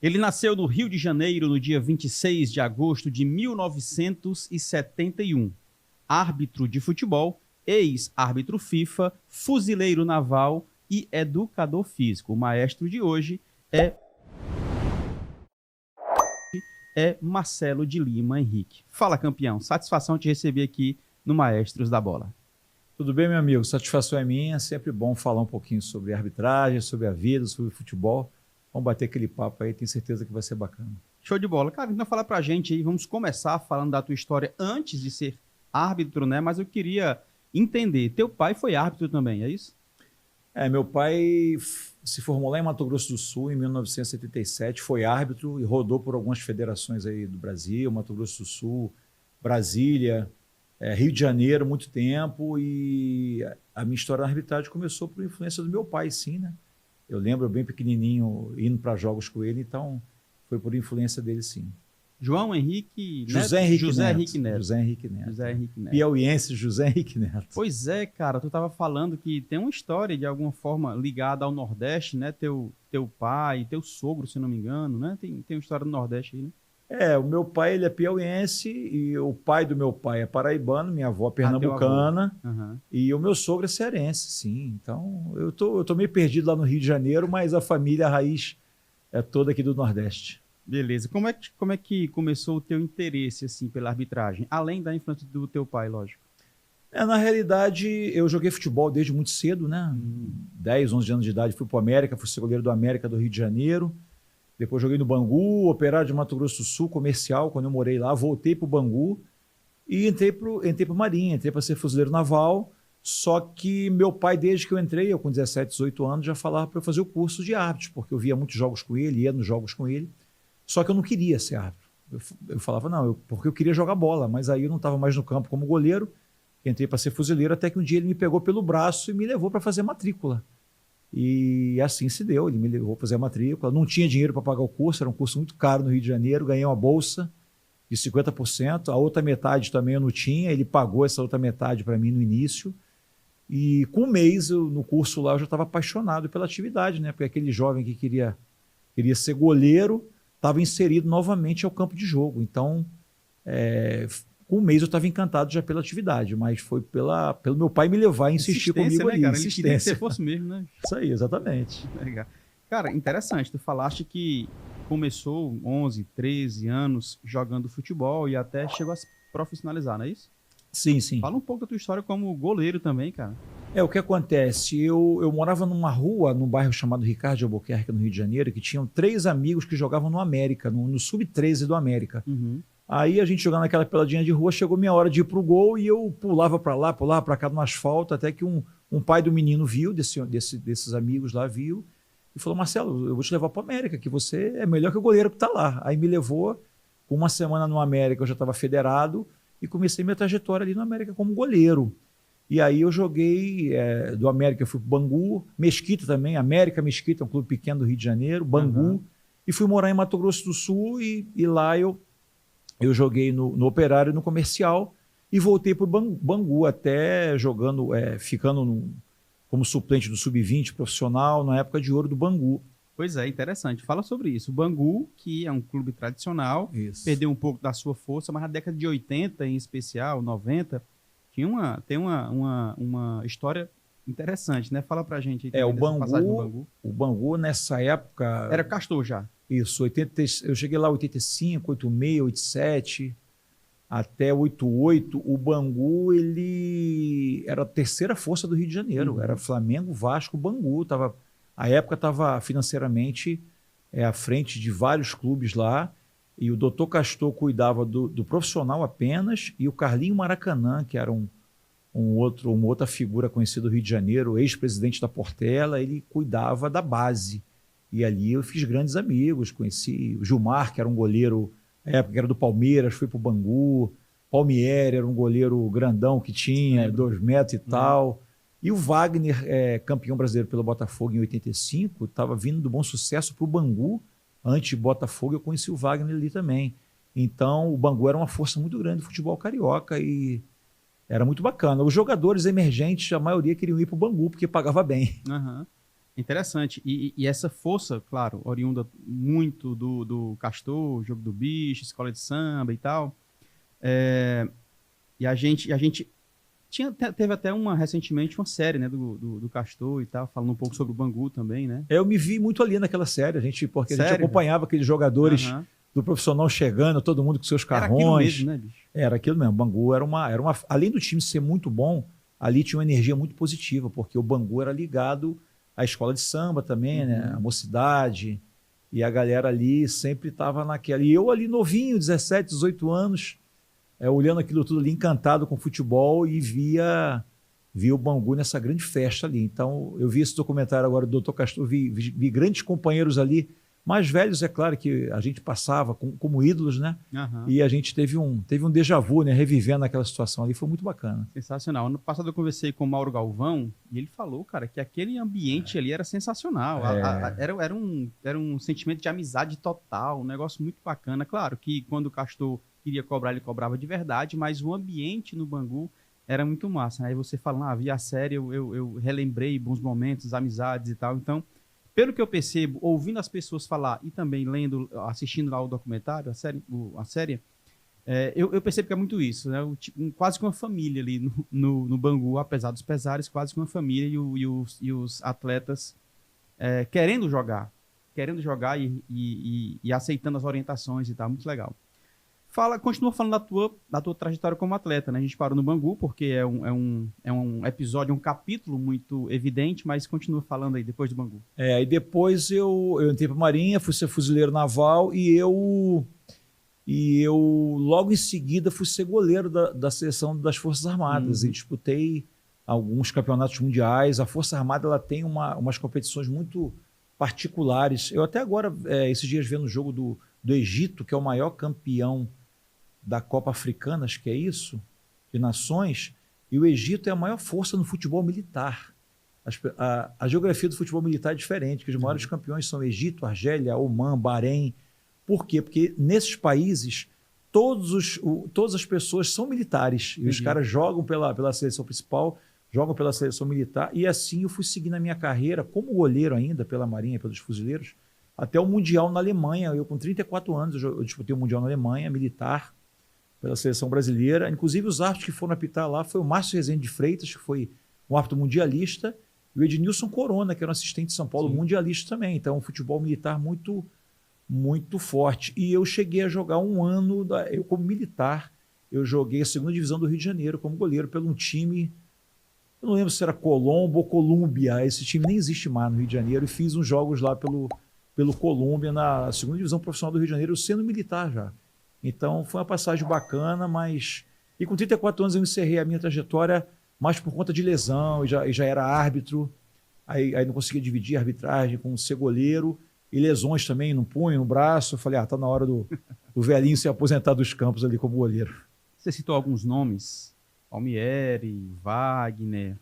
Ele nasceu no Rio de Janeiro no dia 26 de agosto de 1971. Árbitro de futebol, ex-árbitro FIFA, fuzileiro naval e educador físico. O maestro de hoje é Marcelo de Lima Henrique. Fala, campeão. Satisfação te receber aqui no Maestros da Bola. Tudo bem, meu amigo? Satisfação é minha. Sempre bom falar um pouquinho sobre arbitragem, sobre a vida, sobre futebol. Vamos bater aquele papo aí, tenho certeza que vai ser bacana. Show de bola. Cara, então fala pra gente aí, vamos começar falando da tua história antes de ser árbitro, né? Mas eu queria entender, teu pai foi árbitro também, é isso? Meu pai se formou lá em Mato Grosso do Sul em 1977, foi árbitro e rodou por algumas federações aí do Brasil, Mato Grosso do Sul, Brasília, Rio de Janeiro, muito tempo, e a minha história na arbitragem começou por influência do meu pai, sim, né? Eu lembro bem pequenininho indo para jogos com ele, então foi por influência dele, sim. João Henrique Neto? José Henrique Neto. José Henrique Neto. Piauiense José Henrique Neto. Pois é, cara, tu estava falando que tem uma história de alguma forma ligada ao Nordeste, né? Teu pai, teu sogro, se não me engano, né? Tem uma história do Nordeste aí, né? O meu pai ele é piauiense e o pai do meu pai é paraibano, minha avó pernambucana, e o meu sogro é cearense, sim. Então eu tô meio perdido lá no Rio de Janeiro, mas a família, a raiz é toda aqui do Nordeste. Beleza. Como é que começou o teu interesse assim pela arbitragem, além da influência do teu pai, lógico? Na realidade, eu joguei futebol desde muito cedo, né? 10, 11 anos de idade, fui para o América, fui ser goleiro do América do Rio de Janeiro. Depois joguei no Bangu, Operário de Mato Grosso do Sul, comercial, quando eu morei lá, voltei para o Bangu e entrei para Marinha, entrei para ser fuzileiro naval, só que meu pai, desde que eu entrei, eu com 17, 18 anos, já falava para eu fazer o curso de árbitro, porque eu via muitos jogos com ele, ia nos jogos com ele, só que eu não queria ser árbitro. Eu falava, não, porque eu queria jogar bola, mas aí eu não estava mais no campo como goleiro, entrei para ser fuzileiro, até que um dia ele me pegou pelo braço e me levou para fazer matrícula. E assim se deu, ele me levou para fazer a matrícula, não tinha dinheiro para pagar o curso, era um curso muito caro no Rio de Janeiro, ganhei uma bolsa de 50%, a outra metade também eu não tinha, ele pagou essa outra metade para mim no início, e com um mês no curso lá eu já estava apaixonado pela atividade, né? Porque aquele jovem que queria ser goleiro estava inserido novamente ao campo de jogo, então com um mês eu estava encantado já pela atividade, mas foi pelo meu pai me levar e insistir comigo, né, ali. Cara? Ele queria que você fosse mesmo, né? Isso aí, exatamente. Legal. Cara, interessante, tu falaste que começou 11, 13 anos jogando futebol e até chegou a se profissionalizar, não é isso? Sim, sim. Fala um pouco da tua história como goleiro também, cara. O que acontece, eu morava numa rua, num bairro chamado Ricardo de Albuquerque, no Rio de Janeiro, que tinham 3 amigos que jogavam no América, no Sub-13 do América. Aí a gente jogando naquela peladinha de rua, chegou minha hora de ir pro gol e eu pulava para lá, pulava para cá no asfalto, até que um pai do menino viu, desses amigos lá viu, e falou, Marcelo, eu vou te levar para América, que você é melhor que o goleiro que está lá. Aí me levou, com uma semana no América eu já estava federado e comecei minha trajetória ali no América como goleiro. E aí eu joguei, do América eu fui pro Bangu, Mesquita também, América Mesquita, um clube pequeno do Rio de Janeiro, Bangu, e fui morar em Mato Grosso do Sul e lá eu joguei no Operário e no Comercial e voltei para o Bangu, até jogando, ficando como suplente do Sub-20 profissional na época de ouro do Bangu. Pois é, interessante. Fala sobre isso. O Bangu, que é um clube tradicional, perdeu um pouco da sua força, mas na década de 80, em especial, 90, tem uma história interessante, né? Fala pra gente aí. O Bangu, nessa época... Era Castor já. Isso, eu cheguei lá em 85, 86, 87, até 88. O Bangu, ele era a terceira força do Rio de Janeiro. Era Flamengo, Vasco, Bangu. A época estava financeiramente à frente de vários clubes lá. E o doutor Castor cuidava do profissional apenas. E o Carlinho Maracanã, que era uma outra figura conhecida do Rio de Janeiro, ex-presidente da Portela, ele cuidava da base. E ali eu fiz grandes amigos, conheci o Gilmar, que era um goleiro, na época que era do Palmeiras, fui para o Bangu, Palmieri era um goleiro grandão que tinha, 2 metros e tal, e o Wagner, campeão brasileiro pelo Botafogo em 85, estava vindo do Bom Sucesso para o Bangu, antes de Botafogo eu conheci o Wagner ali também. Então o Bangu era uma força muito grande do futebol carioca e era muito bacana. Os jogadores emergentes, a maioria queriam ir para o Bangu, porque pagava bem. Interessante. E essa força, claro, oriunda muito do Castor, Jogo do Bicho, Escola de Samba e tal. E a gente teve até recentemente uma série, né, do Castor e tal, falando um pouco sobre o Bangu também, né? Eu me vi muito ali naquela série, porque Sério? a gente acompanhava aqueles jogadores do profissional chegando, todo mundo com seus carrões. Era aquilo mesmo, né, bicho? Era aquilo mesmo. O Bangu era uma... Além do time ser muito bom, ali tinha uma energia muito positiva, porque o Bangu era ligado à escola de samba também, né? A mocidade. E a galera ali sempre estava naquela. E eu ali novinho, 17, 18 anos, olhando aquilo tudo ali, encantado com futebol e via o Bangu nessa grande festa ali. Então, eu vi esse documentário agora do Dr. Castor, vi grandes companheiros ali, mais velhos, é claro, que a gente passava como ídolos, né? E a gente teve um déjà vu, né? Revivendo aquela situação ali, foi muito bacana. Sensacional. Ano passado eu conversei com o Mauro Galvão e ele falou, cara, que aquele ambiente ali era sensacional. Era um sentimento de amizade total, um negócio muito bacana. Claro que quando o Castor queria cobrar, ele cobrava de verdade, mas o ambiente no Bangu era muito massa. Aí você falando, via a série, eu relembrei bons momentos, amizades e tal. Então, pelo que eu percebo, ouvindo as pessoas falar e também assistindo lá o documentário, a série eu percebo que é muito isso, né? Quase que uma família ali no Bangu, apesar dos pesares, quase que uma família e os atletas querendo jogar e aceitando as orientações e tal, muito legal. Continua falando da tua trajetória como atleta, né? A gente parou no Bangu porque é um episódio, um capítulo muito evidente, mas continua falando aí depois do Bangu. E depois eu entrei para a Marinha, fui ser fuzileiro naval e eu logo em seguida fui ser goleiro da seleção das Forças Armadas e disputei alguns campeonatos mundiais. A Força Armada ela tem umas competições muito particulares. Eu até agora, esses dias vendo o jogo do Egito, que é o maior campeão da Copa Africana, acho que é isso, de nações, e o Egito é a maior força no futebol militar. A geografia do futebol militar é diferente, que os maiores campeões são Egito, Argélia, Omã, Bahrein. Por quê? Porque nesses países todas as pessoas são militares, e os caras jogam pela seleção principal, jogam pela seleção militar, e assim eu fui seguindo a minha carreira como goleiro ainda pela Marinha, pelos fuzileiros, até o Mundial na Alemanha. Eu com 34 anos, eu disputei o Mundial na Alemanha, militar, pela seleção brasileira. Inclusive, os árbitros que foram apitar lá foi o Márcio Rezende de Freitas, que foi um árbitro mundialista, e o Ednilson Corona, que era um assistente de São Paulo, mundialista também. Então, um futebol militar muito, muito forte. E eu cheguei a jogar um ano, eu como militar, eu joguei a 2ª divisão do Rio de Janeiro como goleiro pelo um time, eu não lembro se era Colombo ou Colômbia, esse time nem existe mais no Rio de Janeiro, e fiz uns jogos lá pelo Colômbia, na 2ª divisão profissional do Rio de Janeiro, sendo militar já. Então, foi uma passagem bacana, mas... E com 34 anos eu encerrei a minha trajetória mais por conta de lesão, e já era árbitro, aí não conseguia dividir a arbitragem com ser goleiro, e lesões também no punho, no braço. Eu falei, tá na hora do velhinho se aposentar dos campos ali como goleiro. Você citou alguns nomes, Palmieri, Wagner...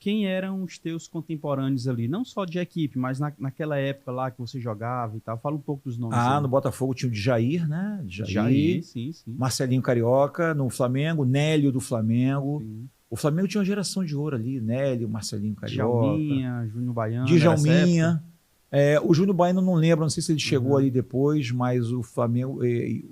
Quem eram os teus contemporâneos ali? Não só de equipe, mas naquela época lá que você jogava e tal. Fala um pouco dos nomes. No Botafogo tinha o Djair, né? Jair, sim. Marcelinho Carioca, no Flamengo, Nélio do Flamengo. Sim. O Flamengo tinha uma geração de ouro ali, Nélio, Marcelinho Carioca. Djalminha, Júnior Baiano. Djalminha. O Júnior Baiano não lembro, não sei se ele chegou ali depois, mas o Flamengo,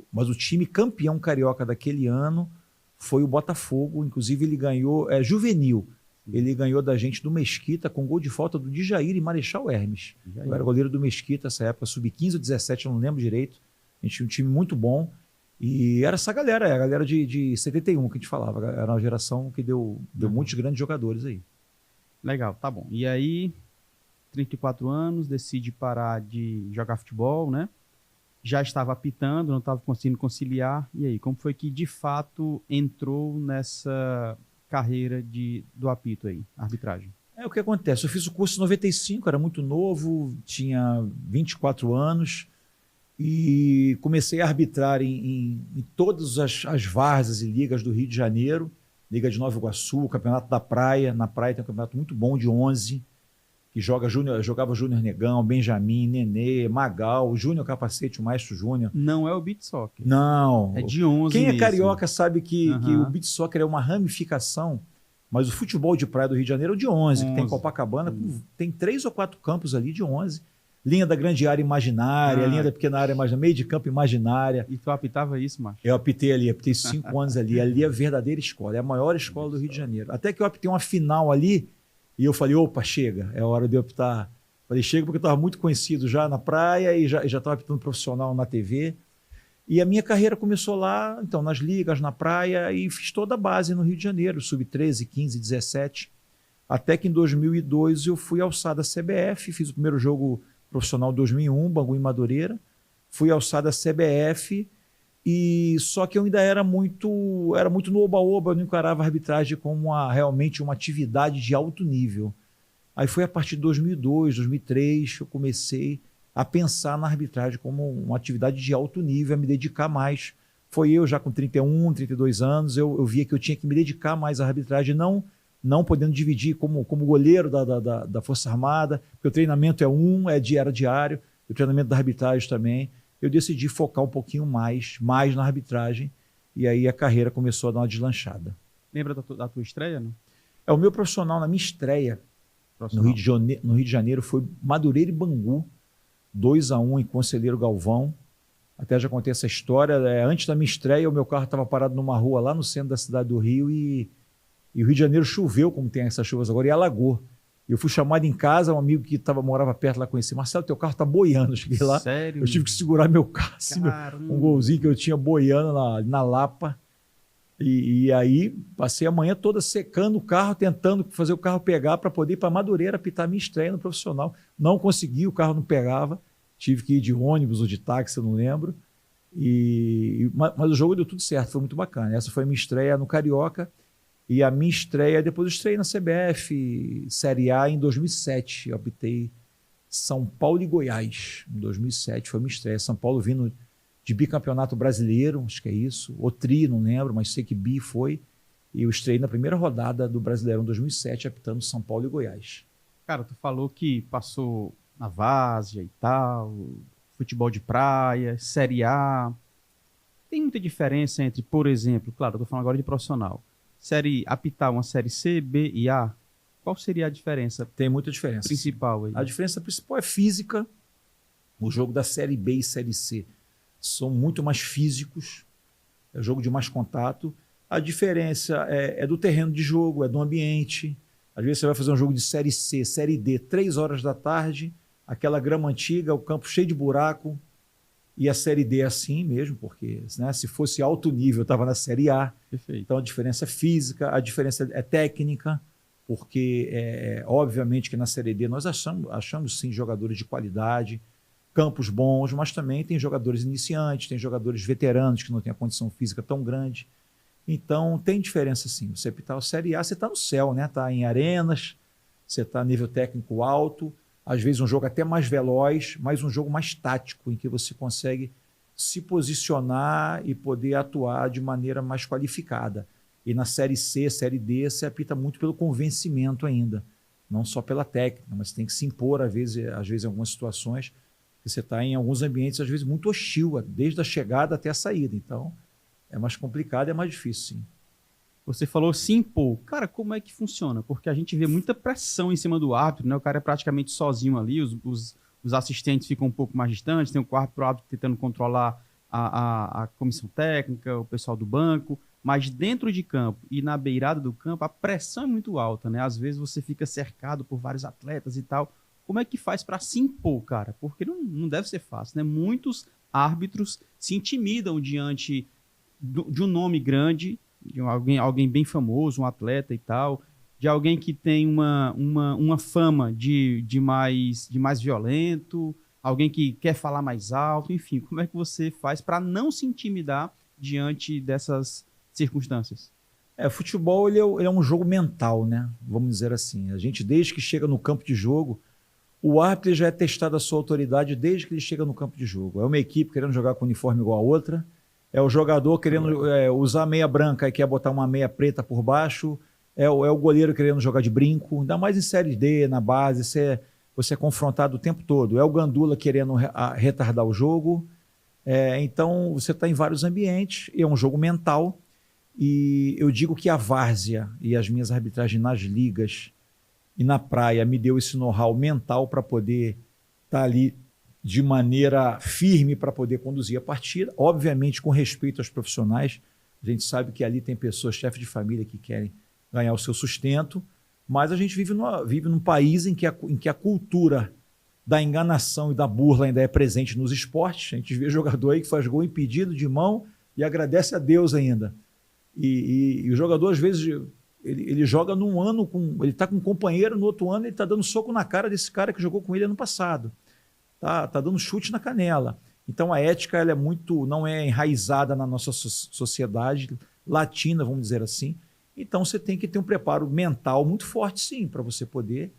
mas o time campeão carioca daquele ano foi o Botafogo. Inclusive ele ganhou juvenil. Ele ganhou da gente do Mesquita com gol de falta do Djair e Marechal Hermes. Eu era goleiro do Mesquita nessa época, sub-15 ou 17, eu não lembro direito. A gente tinha um time muito bom. E era essa galera, a galera de 71 que a gente falava. Era uma geração que deu muitos grandes jogadores aí. Legal, tá bom. E aí, 34 anos, decide parar de jogar futebol, né? Já estava apitando, não estava conseguindo conciliar. E aí, como foi que de fato entrou nessa carreira do apito aí, arbitragem? O que acontece? Eu fiz o curso em 95, era muito novo, tinha 24 anos e comecei a arbitrar em todas as várzeas e ligas do Rio de Janeiro, Liga de Nova Iguaçu, Campeonato da Praia. Na Praia tem um campeonato muito bom de 11, que jogava Júnior Negão, Benjamin, Nenê, Magal, Júnior Capacete, o Maestro Júnior. Não é o beach soccer. Não. É de 11 Quem mesmo. é carioca sabe que o beach soccer é uma ramificação Mas o futebol de praia do Rio de Janeiro é o de 11, que tem 11. Copacabana, tem 3 ou 4 campos ali de 11. Linha da grande área imaginária, linha da pequena área imaginária, meio de campo imaginária. E tu apitava isso, macho? Eu apitei 5 anos ali. Ali é a verdadeira escola, é a maior escola do Rio de Janeiro. Até que eu apitei uma final ali e eu falei, opa, chega, é hora de eu apitar. Falei, chega, porque eu estava muito conhecido já na praia e já estava apitando profissional na TV. E a minha carreira começou lá, então, nas ligas, na praia, e fiz toda a base no Rio de Janeiro, sub-13, 15, 17. Até que em 2002 eu fui alçado à CBF, fiz o primeiro jogo profissional em 2001, Bangu em Madureira. Fui alçado à CBF, e só que eu ainda era muito no oba-oba, eu não encarava a arbitragem como realmente uma atividade de alto nível. Aí foi a partir de 2002, 2003, que eu comecei a pensar na arbitragem como uma atividade de alto nível, a me dedicar mais. Foi eu já com 31, 32 anos, eu via que eu tinha que me dedicar mais à arbitragem, não podendo dividir como goleiro da Força Armada, porque o treinamento era diário, o treinamento da arbitragem também. Eu decidi focar um pouquinho mais na arbitragem, e aí a carreira começou a dar uma deslanchada. Lembra da tua estreia, não? O meu profissional, na minha estreia no Rio de Janeiro, foi Madureira e Bangu, 2-1 em Conselheiro Galvão. Até já contei essa história. Antes da minha estreia, o meu carro estava parado numa rua lá no centro da cidade do Rio, e o Rio de Janeiro choveu, como tem essas chuvas agora, e alagou. Eu fui chamado em casa, um amigo que morava perto lá conheci. Marcelo, teu carro está boiando. Eu cheguei lá, Sério? Eu tive que segurar meu carro, assim, um golzinho que eu tinha boiando na Lapa. E aí passei a manhã toda secando o carro, tentando fazer o carro pegar para poder ir para Madureira apitar minha estreia no profissional. Não consegui, o carro não pegava. Tive que ir de ônibus ou de táxi, eu não lembro. Mas o jogo deu tudo certo, foi muito bacana. Essa foi a minha estreia no Carioca. E a minha estreia, depois eu estreiei na CBF, Série A, em 2007. Eu apitei São Paulo e Goiás. Em 2007 foi a minha estreia. São Paulo vindo de bicampeonato brasileiro, acho que é isso. Ou tri, não lembro, mas sei que bi foi. E eu estreiei na primeira rodada do Brasileirão 2007, apitando São Paulo e Goiás. Cara, tu falou que passou na várzea e tal, futebol de praia, Série A. Tem muita diferença entre, por exemplo, claro, eu tô falando agora de profissional, apitar uma série C, B e A? Qual seria a diferença? Tem muita diferença. Principal aí. A diferença principal é física. O jogo da série B e série C são muito mais físicos, é jogo de mais contato. A diferença é do terreno de jogo, é do ambiente. Às vezes você vai fazer um jogo de série C, série D, 3 horas da tarde, aquela grama antiga, o campo cheio de buraco, e a série D é assim mesmo, porque, né, se fosse alto nível, eu estava na série A. Perfeito. Então a diferença é física, a diferença é técnica, porque obviamente que na série D nós achamos sim jogadores de qualidade, campos bons, mas também tem jogadores iniciantes, tem jogadores veteranos que não têm a condição física tão grande. Então tem diferença sim. Você apitar a série A, você está no céu, né? Está em arenas, você está a nível técnico alto, às vezes um jogo até mais veloz, mas um jogo mais tático, em que você consegue se posicionar e poder atuar de maneira mais qualificada. E na série C, série D, você apita muito pelo convencimento ainda, não só pela técnica, mas tem que se impor, às vezes em algumas situações, que você está em alguns ambientes, às vezes, muito hostil, desde a chegada até a saída. Então, é mais complicado, é mais difícil, sim. Você falou se impor. Cara, como é que funciona? Porque a gente vê muita pressão em cima do árbitro, né? O cara é praticamente sozinho ali, os assistentes ficam um pouco mais distantes, tem o quarto árbitro tentando controlar a comissão técnica, o pessoal do banco, mas dentro de campo e na beirada do campo, a pressão é muito alta, né? Às vezes você fica cercado por vários atletas e tal. Como é que faz para se impor, cara? Porque não deve ser fácil, né? Muitos árbitros se intimidam diante de um nome grande, de alguém bem famoso, um atleta e tal, de alguém que tem uma fama de mais violento, alguém que quer falar mais alto, enfim. Como é que você faz para não se intimidar diante dessas circunstâncias? O futebol ele é um jogo mental, né? Vamos dizer assim. A gente, desde que chega no campo de jogo, o árbitro já é testado a sua autoridade desde que ele chega no campo de jogo. É uma equipe querendo jogar com uniforme igual a outra, é o jogador querendo usar meia branca e quer botar uma meia preta por baixo, é o goleiro querendo jogar de brinco, ainda mais em série D, na base, você é confrontado o tempo todo. É o gandula querendo retardar o jogo. Então, você está em vários ambientes, é um jogo mental, E eu digo que a várzea e as minhas arbitragens nas ligas e na praia me deu esse know-how mental para poder estar ali de maneira firme para poder conduzir a partida, obviamente com respeito aos profissionais. A gente sabe que ali tem pessoas, chefes de família, que querem ganhar o seu sustento, mas a gente vive num país em que a cultura da enganação e da burla ainda é presente nos esportes. A gente vê jogador aí que faz gol impedido de mão e agradece a Deus ainda. E o jogador, às vezes, ele joga num ano, ele está com um companheiro, no outro ano ele está dando soco na cara desse cara que jogou com ele ano passado. Tá dando chute na canela. Então a ética ela não é enraizada na nossa sociedade latina, vamos dizer assim. Então você tem que ter um preparo mental muito forte, sim, para você poder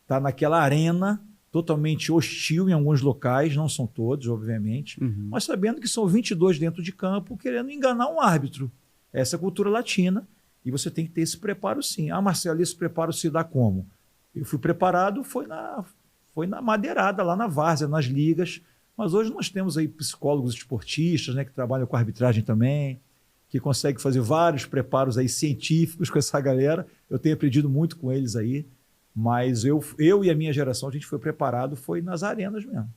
estar naquela arena totalmente hostil em alguns locais, não são todos, obviamente, mas sabendo que são 22 dentro de campo querendo enganar um árbitro. Essa é a cultura latina e você tem que ter esse preparo, sim. Ah, Marcelo, esse preparo se dá como? Eu fui preparado, foi na madeirada, lá na várzea, nas ligas, mas hoje nós temos aí psicólogos esportistas, né, que trabalham com arbitragem também, que conseguem fazer vários preparos aí científicos com essa galera. Eu tenho aprendido muito com eles aí, mas eu e a minha geração, a gente foi preparado, foi nas arenas mesmo.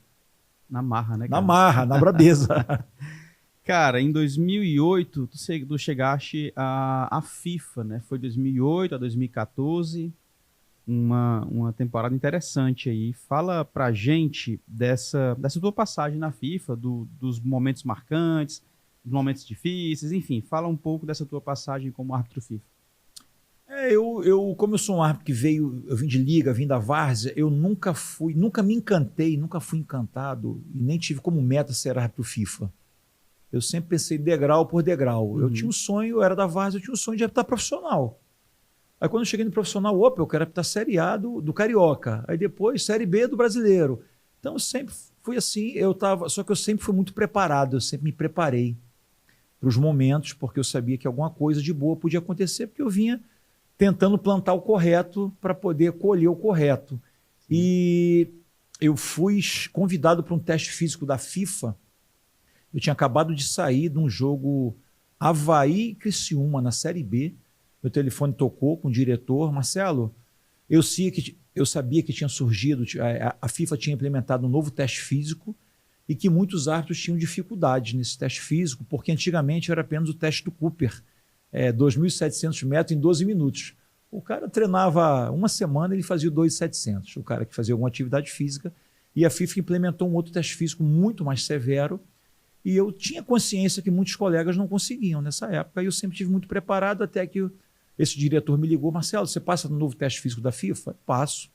Na marra, né, cara? Na marra, na brabeza. Cara, em 2008, tu chegaste à FIFA, né? Foi 2008 a 2014, uma temporada interessante aí. Fala pra gente dessa tua passagem na FIFA, dos momentos marcantes, dos momentos difíceis, enfim, fala um pouco dessa tua passagem como árbitro FIFA. Como eu sou um árbitro que eu vim de liga, vim da várzea, eu nunca me encantei, nunca fui encantado e nem tive como meta ser árbitro FIFA. Eu sempre pensei degrau por degrau. Eu tinha um sonho, eu era da várzea, eu tinha um sonho de apitar profissional. Aí quando eu cheguei no profissional, eu quero apitar Série A do Carioca. Aí depois Série B do Brasileiro. Então eu sempre fui assim, só que eu sempre fui muito preparado, eu sempre me preparei para os momentos, porque eu sabia que alguma coisa de boa podia acontecer, porque eu vinha tentando plantar o correto para poder colher o correto. E eu fui convidado para um teste físico da FIFA. Eu tinha acabado de sair de um jogo Avaí e Criciúma na Série B. Meu telefone tocou com o diretor. Marcelo, eu sabia que tinha surgido, a FIFA tinha implementado um novo teste físico e que muitos árbitros tinham dificuldades nesse teste físico, porque antigamente era apenas o teste do Cooper, 2.700 metros em 12 minutos. O cara treinava uma semana, ele fazia 2.700, o cara que fazia alguma atividade física, e a FIFA implementou um outro teste físico muito mais severo, e eu tinha consciência que muitos colegas não conseguiam nessa época, e eu sempre tive muito preparado, até que esse diretor me ligou: Marcelo, você passa no novo teste físico da FIFA? Passo.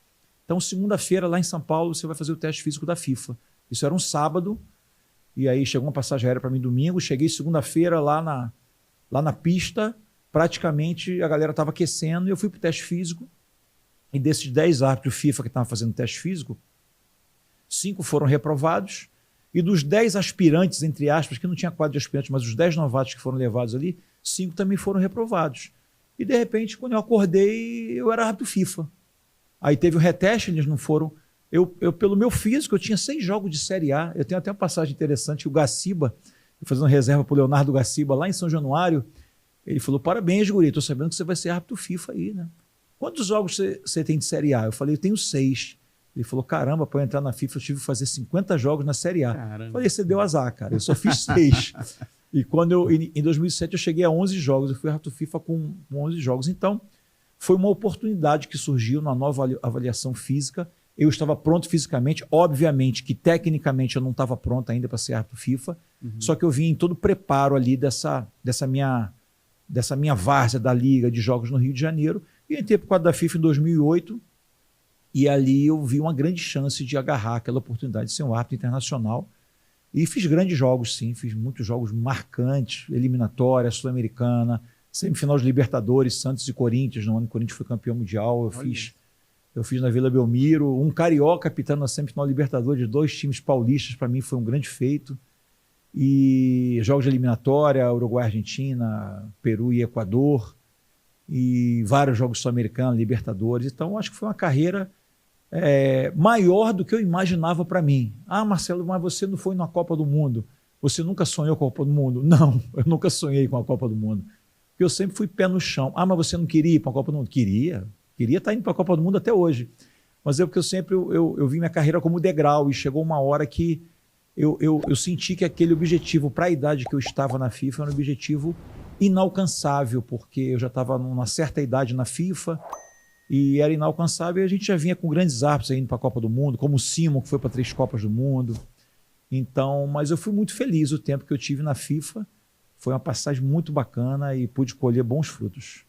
Então, segunda-feira, lá em São Paulo, você vai fazer o teste físico da FIFA. Isso era um sábado, e aí chegou uma passagem aérea para mim domingo, cheguei segunda-feira lá na pista, praticamente a galera estava aquecendo, e eu fui para o teste físico, e desses 10 árbitros FIFA que estavam fazendo teste físico, 5 foram reprovados, e dos 10 aspirantes, entre aspas, que não tinha quadro de aspirantes, mas os 10 novatos que foram levados ali, 5 também foram reprovados. E, de repente, quando eu acordei, eu era árbitro FIFA. Aí teve um reteste, eles não foram... pelo meu físico, eu tinha 6 jogos de Série A. Eu tenho até uma passagem interessante, o Gaciba, eu fazendo reserva para o Leonardo Gaciba, lá em São Januário, ele falou: parabéns, guri, estou sabendo que você vai ser árbitro FIFA aí, né? Quantos jogos você tem de Série A? Eu falei: eu tenho 6. Ele falou: caramba, para eu entrar na FIFA eu tive que fazer 50 jogos na Série A. Caramba. Eu falei: você deu azar, cara, eu só fiz 6. E em 2007 eu cheguei a 11 jogos, eu fui árbitro FIFA com 11 jogos. Então, foi uma oportunidade que surgiu na nova avaliação física. Eu estava pronto fisicamente, obviamente que tecnicamente eu não estava pronto ainda para ser árbitro FIFA, só que eu vim em todo o preparo ali dessa minha várzea da Liga de Jogos no Rio de Janeiro, e entrei para o quadro da FIFA em 2008, e ali eu vi uma grande chance de agarrar aquela oportunidade de ser um árbitro internacional, e fiz grandes jogos, sim, fiz muitos jogos marcantes, eliminatória, Sul-Americana, semifinal de Libertadores, Santos e Corinthians, no ano que o Corinthians foi campeão mundial, eu fiz na Vila Belmiro, um carioca apitando na semifinal Libertadores de 2 times paulistas, para mim foi um grande feito. E jogos de eliminatória, Uruguai, Argentina, Peru e Equador, e vários jogos sul-americanos, Libertadores. Então, acho que foi uma carreira maior do que eu imaginava para mim. Ah, Marcelo, mas você não foi na Copa do Mundo. Você nunca sonhou com a Copa do Mundo? Não, eu nunca sonhei com a Copa do Mundo. Porque eu sempre fui pé no chão. Ah, mas você não queria ir para a Copa do Mundo? Queria estar indo para a Copa do Mundo até hoje. Mas porque eu sempre eu vi minha carreira como degrau, e chegou uma hora que eu senti que aquele objetivo, para a idade que eu estava na FIFA, era um objetivo inalcançável, porque eu já estava numa certa idade na FIFA e era inalcançável, e a gente já vinha com grandes árbitros indo para a Copa do Mundo, como o Simon, que foi para 3 Copas do Mundo. Então, mas eu fui muito feliz o tempo que eu tive na FIFA. Foi uma passagem muito bacana e pude colher bons frutos.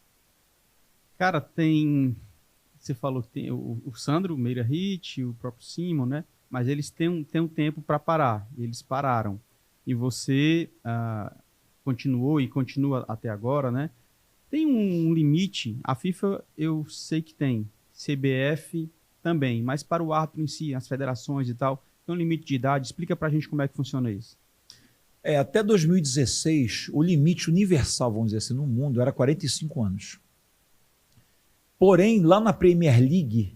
Cara, você falou que tem o Sandro Meira-Hit, o próprio Simon, né? Mas eles têm um tempo para parar. Eles pararam. E você continuou e continua até agora, né? Tem um limite. A FIFA eu sei que tem. CBF também. Mas para o árbitro em si, as federações e tal, tem um limite de idade. Explica para a gente como é que funciona isso. Até 2016, o limite universal, vamos dizer assim, no mundo era 45 anos. Porém, lá na Premier League,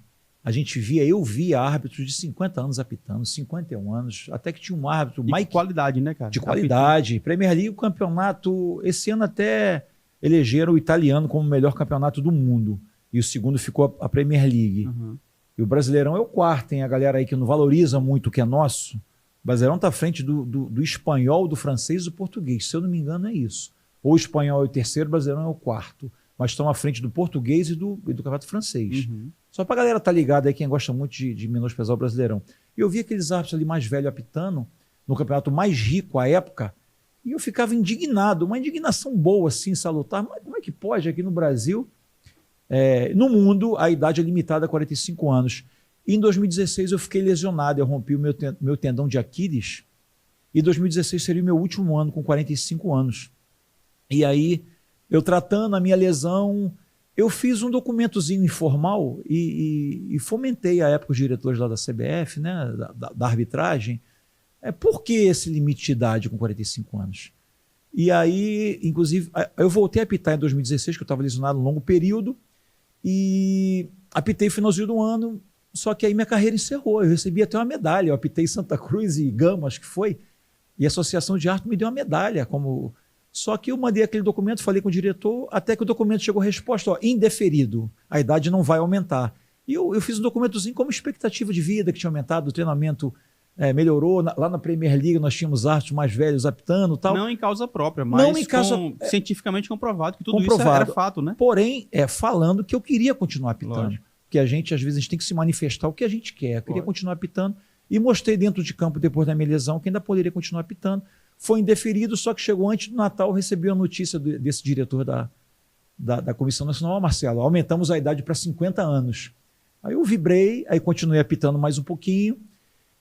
eu via árbitros de 50 anos apitando, 51 anos, até que tinha um árbitro... De qualidade, né, cara? De qualidade. Premier League, o campeonato... Esse ano até elegeram o italiano como o melhor campeonato do mundo. E o segundo ficou a Premier League. Uhum. E o Brasileirão é o quarto, hein? A galera aí que não valoriza muito o que é nosso. O Brasileirão está à frente do espanhol, do francês e do português. Se eu não me engano, é isso. Ou o espanhol é o terceiro, o Brasileirão é o quarto. Mas estão à frente do português e do campeonato francês. Uhum. Só para a galera estar ligada aí, quem gosta muito de menosprezar o Brasileirão. E eu vi aqueles árbitros ali mais velhos apitando, no campeonato mais rico à época, e eu ficava indignado, uma indignação boa, assim, salutar. Mas como é que pode aqui no Brasil, no mundo, a idade é limitada a 45 anos? E em 2016 eu fiquei lesionado, eu rompi o meu tendão de Aquiles, e 2016 seria o meu último ano com 45 anos. E aí, eu tratando a minha lesão, eu fiz um documentozinho informal e fomentei à época os diretores lá da CBF, né, da arbitragem. Por que esse limite de idade com 45 anos? E aí, inclusive, eu voltei a apitar em 2016, que eu estava lesionado um longo período, e apitei no finalzinho do ano, só que aí minha carreira encerrou. Eu recebi até uma medalha. Eu apitei Santa Cruz e Gama, acho que foi, e a Associação de Árbitros me deu uma medalha. Só que eu mandei aquele documento, falei com o diretor, até que o documento chegou a resposta, indeferido, a idade não vai aumentar. E eu fiz um documentozinho como expectativa de vida, que tinha aumentado, o treinamento melhorou. Lá na Premier League nós tínhamos árbitros mais velhos apitando e tal. Não em causa própria, mas cientificamente comprovado que tudo isso era fato, né? Porém, falando que eu queria continuar apitando. Lógico. Porque às vezes a gente tem que se manifestar o que a gente quer. Eu queria continuar apitando e mostrei dentro de campo, depois da minha lesão, que ainda poderia continuar apitando. Foi indeferido, só que chegou antes do Natal, eu recebi a notícia desse diretor da Comissão Nacional, Marcelo, aumentamos a idade para 50 anos. Aí eu vibrei, aí continuei apitando mais um pouquinho,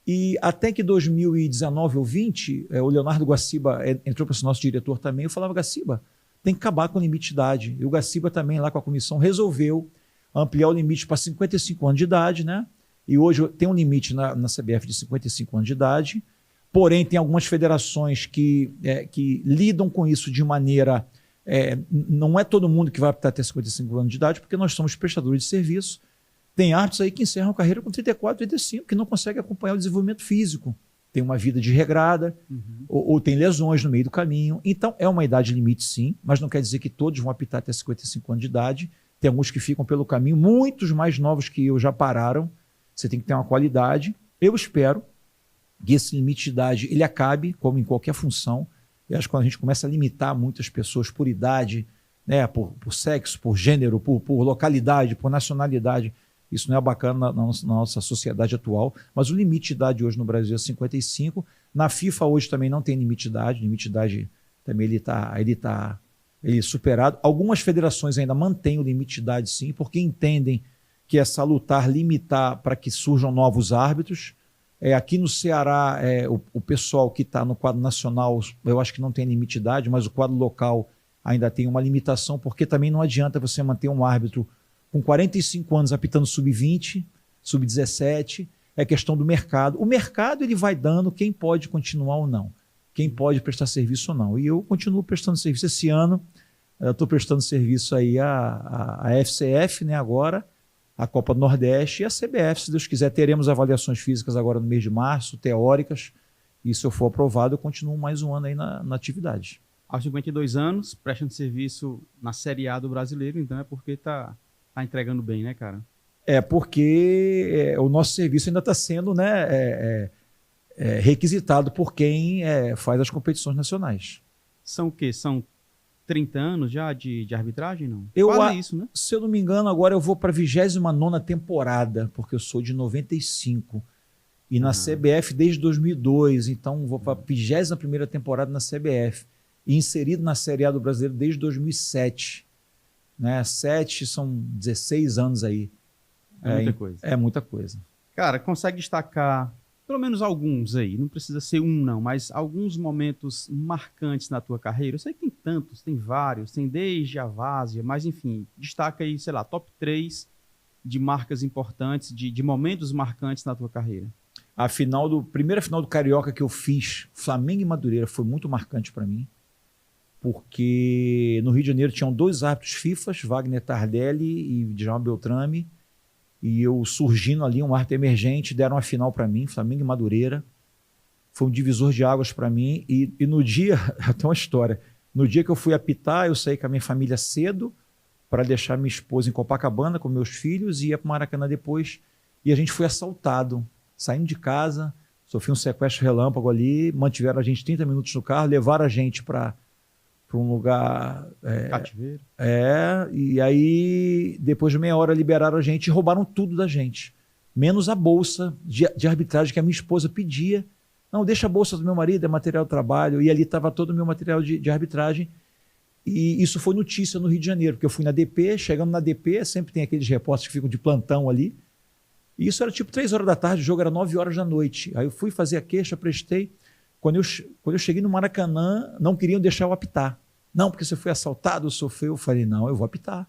e até que 2019 ou 20, o Leonardo Gaciba entrou para ser nosso diretor também, eu falava, Gaciba, tem que acabar com a limite de idade. E o Gaciba também, lá com a comissão, resolveu ampliar o limite para 55 anos de idade, né? E hoje tem um limite na CBF de 55 anos de idade, porém tem algumas federações que lidam com isso de maneira... não é todo mundo que vai apitar até 55 anos de idade, porque nós somos prestadores de serviço. Tem árbitros aí que encerram a carreira com 34, 35, que não conseguem acompanhar o desenvolvimento físico. Tem uma vida desregrada, ou tem lesões no meio do caminho. Então, é uma idade limite, sim, mas não quer dizer que todos vão apitar até 55 anos de idade. Tem alguns que ficam pelo caminho, muitos mais novos que eu já pararam. Você tem que ter uma qualidade. Eu espero que esse limite de idade ele acabe, como em qualquer função. Eu acho que quando a gente começa a limitar muitas pessoas por idade, né, por sexo, por gênero, por localidade, por nacionalidade, isso não é bacana na nossa sociedade atual. Mas o limite de idade hoje no Brasil é 55. Na FIFA hoje também não tem limite de idade. O limite de idade também ele é superado. Algumas federações ainda mantêm o limite de idade, sim, porque entendem que é salutar limitar para que surjam novos árbitros. Aqui no Ceará, o pessoal que está no quadro nacional, eu acho que não tem limite de idade, mas o quadro local ainda tem uma limitação, porque também não adianta você manter um árbitro com 45 anos apitando sub-20, sub-17, é questão do mercado. O mercado ele vai dando quem pode continuar ou não, quem pode prestar serviço ou não. E eu continuo prestando serviço. Esse ano, eu estou prestando serviço aí à FCF, né, agora, a Copa do Nordeste e a CBF, se Deus quiser. Teremos avaliações físicas agora no mês de março, teóricas, e se eu for aprovado, eu continuo mais um ano aí na atividade. Aos 52 anos, prestando serviço na Série A do Brasileiro, então é porque tá entregando bem, né, cara? É porque o nosso serviço ainda está sendo, né, requisitado por quem faz as competições nacionais. São o quê? São 30 anos já de arbitragem, não? Quase isso, né? Se eu não me engano, agora eu vou para a 29ª temporada, porque eu sou de 95. E na CBF desde 2002, então vou para a 21ª temporada na CBF. E inserido na Série A do Brasileiro desde 2007. Né? 7 são 16 anos aí. É muita coisa. É muita coisa. Cara, consegue destacar pelo menos alguns aí, não precisa ser um não, mas alguns momentos marcantes na tua carreira? Eu sei que tem tantos, tem vários, tem desde a várzea, mas enfim, destaca aí, sei lá, top 3 de marcas importantes, de momentos marcantes na tua carreira. Primeira final do Carioca que eu fiz, Flamengo e Madureira, foi muito marcante para mim, porque no Rio de Janeiro tinham 2 árbitros FIFAs, Wagner Tardelli e Djalma Beltrame, e eu surgindo ali, um árbitro emergente, deram a final para mim, Flamengo e Madureira. Foi um divisor de águas para mim. E no dia, tem uma história, no dia que eu fui apitar, eu saí com a minha família cedo para deixar minha esposa em Copacabana com meus filhos e ia para o Maracanã depois. E a gente foi assaltado, saindo de casa, sofri um sequestro relâmpago ali, mantiveram a gente 30 minutos no carro, levaram a gente para um lugar... Cativeiro. E aí, depois de meia hora, liberaram a gente e roubaram tudo da gente. Menos a bolsa de arbitragem que a minha esposa pedia. Não, deixa a bolsa do meu marido, é material de trabalho. E ali estava todo o meu material de arbitragem. E isso foi notícia no Rio de Janeiro, porque eu fui na DP, chegando na DP, sempre tem aqueles repórteres que ficam de plantão ali. E isso era tipo 3 horas da tarde, o jogo era 9 horas da noite. Aí eu fui fazer a queixa, prestei. Quando eu cheguei no Maracanã, não queriam deixar eu apitar. Não, porque você foi assaltado, sofreu. Eu falei, não, eu vou apitar.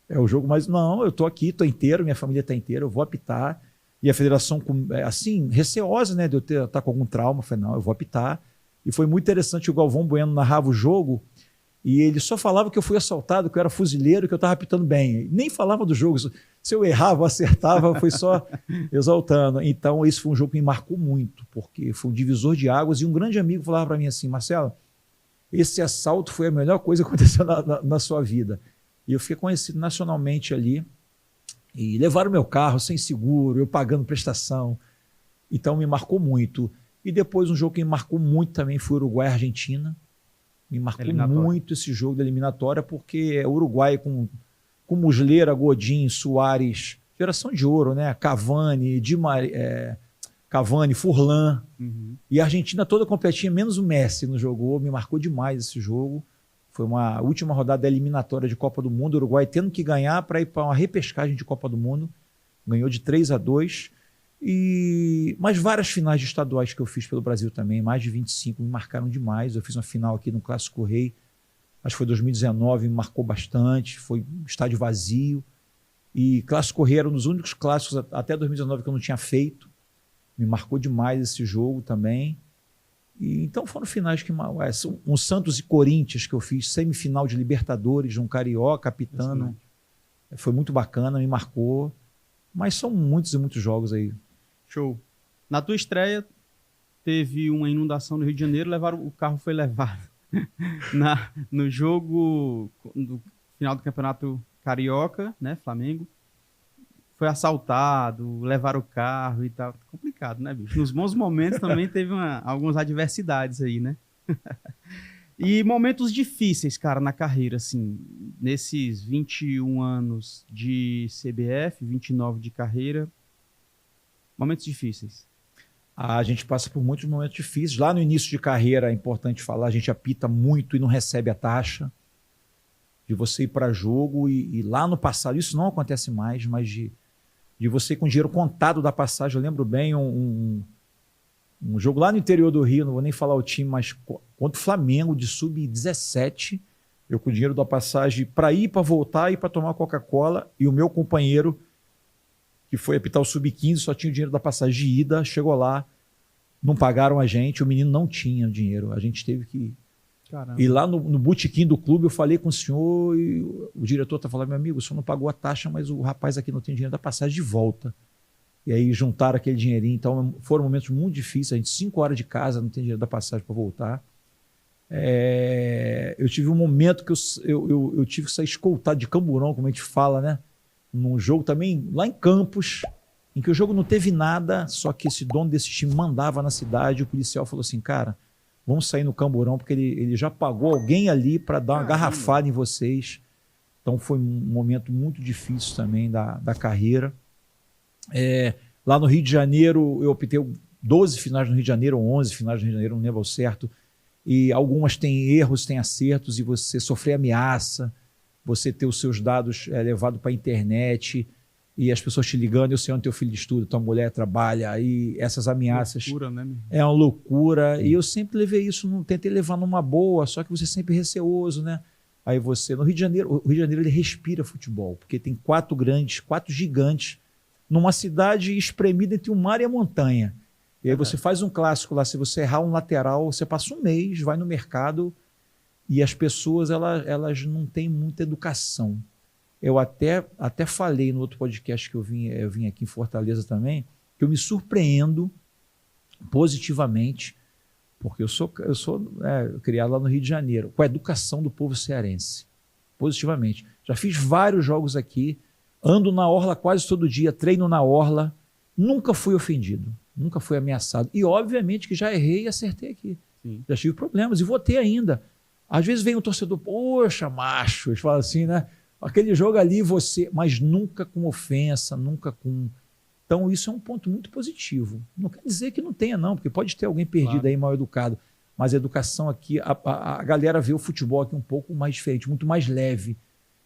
É o jogo, mas não, eu estou aqui, estou inteiro, minha família está inteira, eu vou apitar. E a federação, assim, receosa, né, de eu estar com algum trauma, eu falei, não, eu vou apitar. E foi muito interessante, o Galvão Bueno narrava o jogo e ele só falava que eu fui assaltado, que eu era fuzileiro, que eu estava apitando bem. Nem falava do jogo. Se eu errava ou acertava, foi só exaltando. Então, esse foi um jogo que me marcou muito, porque foi um divisor de águas. E um grande amigo falava para mim assim, Marcelo, esse assalto foi a melhor coisa que aconteceu na sua vida. E eu fiquei conhecido nacionalmente ali. E levaram meu carro sem seguro, eu pagando prestação. Então me marcou muito. E depois um jogo que me marcou muito também foi Uruguai-Argentina. Me marcou muito esse jogo da eliminatória, porque é Uruguai com Muslera, Godin, Soares, geração de ouro, né? Cavani, Cavani, Furlan. E a Argentina toda completinha, menos o Messi não jogou. Me marcou demais esse jogo. Foi uma última rodada eliminatória de Copa do Mundo. O Uruguai tendo que ganhar para ir para uma repescagem de Copa do Mundo. Ganhou de 3-2. Mas várias finais de estaduais que eu fiz pelo Brasil também, mais de 25, me marcaram demais. Eu fiz uma final aqui no Clássico Rei, acho que foi 2019, me marcou bastante. Foi estádio vazio. E Clássico Rei era um dos únicos clássicos até 2019 que eu não tinha feito. Me marcou demais esse jogo também. Então foram finais que... Um Santos e Corinthians que eu fiz, semifinal de Libertadores, um Carioca, apitando. Foi muito bacana, me marcou. Mas são muitos e muitos jogos aí. Show. Na tua estreia, teve uma inundação no Rio de Janeiro, o carro foi levado. No jogo, no final do Campeonato Carioca, né, Flamengo, foi assaltado, levaram o carro e tal. Complicado, né, bicho? Nos bons momentos também teve algumas adversidades aí, né? E momentos difíceis, cara, na carreira, assim, nesses 21 anos de CBF, 29 de carreira, momentos difíceis. A gente passa por muitos momentos difíceis. Lá no início de carreira, é importante falar, a gente apita muito e não recebe a taxa de você ir para jogo e lá no passado, isso não acontece mais, mas de você ir com dinheiro contado da passagem. Eu lembro bem um jogo lá no interior do Rio, não vou nem falar o time, mas contra o Flamengo, de sub-17, eu com o dinheiro da passagem para ir, para voltar e para tomar Coca-Cola, e o meu companheiro, que foi apitar o sub-15, só tinha o dinheiro da passagem de ida, chegou lá, não pagaram a gente, o menino não tinha dinheiro, a gente teve que... Caramba. E lá no botequim do clube eu falei com o senhor e o diretor está falando, meu amigo, o senhor não pagou a taxa, mas o rapaz aqui não tem dinheiro da passagem de volta. E aí juntaram aquele dinheirinho. Então foram momentos muito difíceis. A gente 5 horas de casa, não tem dinheiro da passagem para voltar. Eu tive um momento que eu tive que sair escoltado de camburão, como a gente fala, né? Num jogo também, lá em Campos, em que o jogo não teve nada, só que esse dono desse time mandava na cidade, o policial falou assim, cara, vamos sair no camburão, porque ele já pagou alguém ali para dar uma garrafada em vocês. Então foi um momento muito difícil também da carreira. Lá no Rio de Janeiro, eu optei 12 finais no Rio de Janeiro, ou 11 finais no Rio de Janeiro, não lembro ao certo. E algumas têm erros, têm acertos, e você sofrer ameaça, você ter os seus dados levados para a internet, e as pessoas te ligando, eu sei onde teu filho estuda, tua mulher trabalha, aí essas ameaças... Loucura, né? É uma loucura. E eu sempre levei isso, tentei levar numa boa, só que você sempre receoso, né? Aí você... No Rio de Janeiro, o Rio de Janeiro ele respira futebol, porque tem 4 gigantes, numa cidade espremida entre o mar e a montanha. E aí você faz um clássico lá, se você errar um lateral, você passa um mês, vai no mercado, e as pessoas elas não têm muita educação. Eu até falei no outro podcast que eu vim aqui em Fortaleza também, que eu me surpreendo positivamente, porque eu sou criado lá no Rio de Janeiro, com a educação do povo cearense, positivamente. Já fiz vários jogos aqui, ando na orla quase todo dia, treino na orla, nunca fui ofendido, nunca fui ameaçado. E obviamente que já errei e acertei aqui. Sim. Já tive problemas e vou ter ainda. Às vezes vem um torcedor, poxa, macho, eles falam assim, né? Aquele jogo ali, mas nunca com ofensa, nunca com... Então, isso é um ponto muito positivo. Não quer dizer que não tenha, não, porque pode ter alguém perdido aí, mal educado. Mas a educação aqui, a galera vê o futebol aqui um pouco mais diferente, muito mais leve.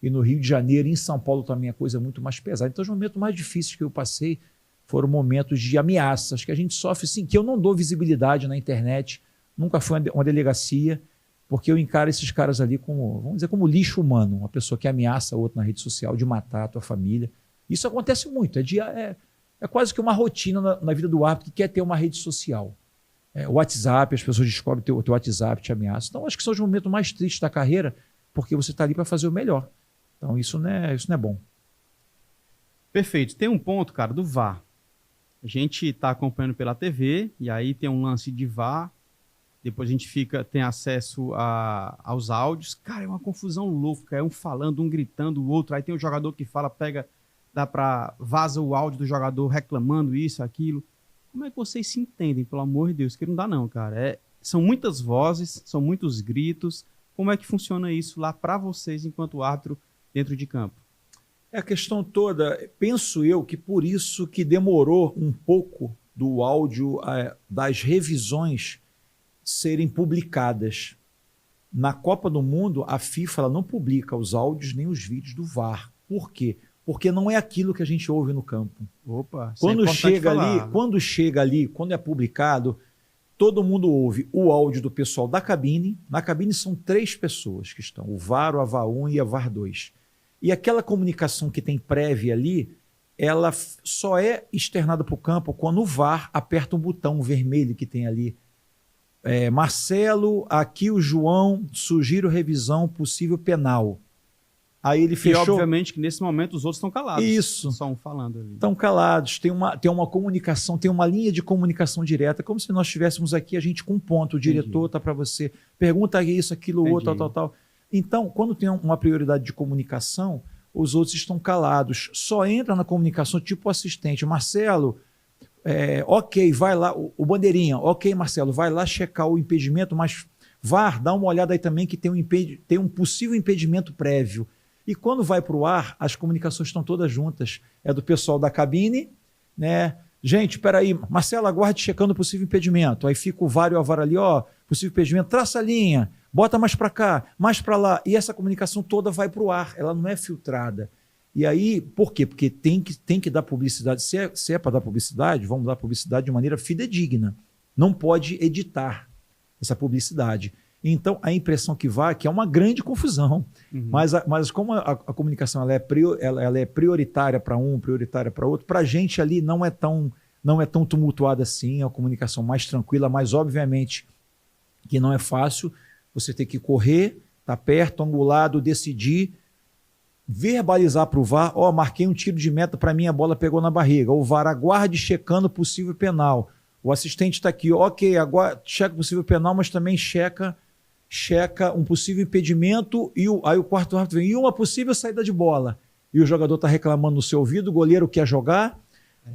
E no Rio de Janeiro, em São Paulo também a coisa é muito mais pesada. Então, os momentos mais difíceis que eu passei foram momentos de ameaças, que a gente sofre, sim, que eu não dou visibilidade na internet, nunca foi uma delegacia, porque eu encaro esses caras ali como, vamos dizer, como lixo humano, uma pessoa que ameaça a outra na rede social, de matar a tua família. Isso acontece muito, é quase que uma rotina na vida do árbitro que quer ter uma rede social. O WhatsApp, as pessoas descobrem o teu WhatsApp, te ameaçam. Então, acho que são os momentos mais tristes da carreira, porque você está ali para fazer o melhor. Então, isso não é bom. Perfeito. Tem um ponto, cara, do VAR. A gente está acompanhando pela TV, e aí tem um lance de VAR, depois a gente tem acesso aos áudios. Cara, é uma confusão louca. É um falando, um gritando, o outro. Aí tem o jogador que fala, vaza o áudio do jogador reclamando isso, aquilo. Como é que vocês se entendem, pelo amor de Deus? Que não dá não, cara. São muitas vozes, são muitos gritos. Como é que funciona isso lá para vocês, enquanto árbitro, dentro de campo? A questão toda, penso eu que por isso que demorou um pouco do áudio das revisões serem publicadas. Na Copa do Mundo, a FIFA ela não publica os áudios nem os vídeos do VAR. Por quê? Porque não é aquilo que a gente ouve no campo. Opa, quando chega ali, quando é publicado, todo mundo ouve o áudio do pessoal da cabine. Na cabine são 3 pessoas que estão, o VAR, o VAR 1 e a VAR 2. E aquela comunicação que tem prévia ali, ela só é externada para o campo quando o VAR aperta um botão vermelho que tem ali. Marcelo, aqui o João, sugiro revisão, possível penal. Aí ele fechou. E obviamente que nesse momento os outros estão calados. Isso. Só um falando ali. Estão calados, tem uma comunicação, tem uma linha de comunicação direta, como se nós estivéssemos aqui, a gente com um ponto, o diretor está para você, pergunta isso, aquilo, outro, tal. Então, quando tem uma prioridade de comunicação, os outros estão calados. Só entra na comunicação tipo o assistente. Marcelo, ok, vai lá, o bandeirinha, ok, Marcelo, vai lá checar o impedimento, mas VAR, dá uma olhada aí também que tem um possível impedimento prévio. E quando vai para o ar, as comunicações estão todas juntas. É do pessoal da cabine, né? Gente, espera aí, Marcelo, aguarde checando o possível impedimento. Aí fica o VAR e o AVAR ali, ó, possível impedimento, traça a linha, bota mais para cá, mais para lá. E essa comunicação toda vai para o ar, ela não é filtrada. E aí, por quê? Porque tem que dar publicidade. Se é para dar publicidade, vamos dar publicidade de maneira fidedigna. Não pode editar essa publicidade. Então, a impressão que vai, que é uma grande confusão. Uhum. Mas como a comunicação ela é prioritária para um, prioritária para outro, para a gente ali não é tão tumultuada assim, é uma comunicação mais tranquila, mas obviamente que não é fácil. Você tem que correr, tá perto, angulado, decidir, verbalizar para o VAR, marquei um tiro de meta para mim, a bola pegou na barriga. O VAR aguarde checando possível penal. O assistente está aqui, ok, agora checa o possível penal, mas também checa checa um possível impedimento e aí o quarto árbitro vem, e uma possível saída de bola. E o jogador está reclamando no seu ouvido, o goleiro quer jogar,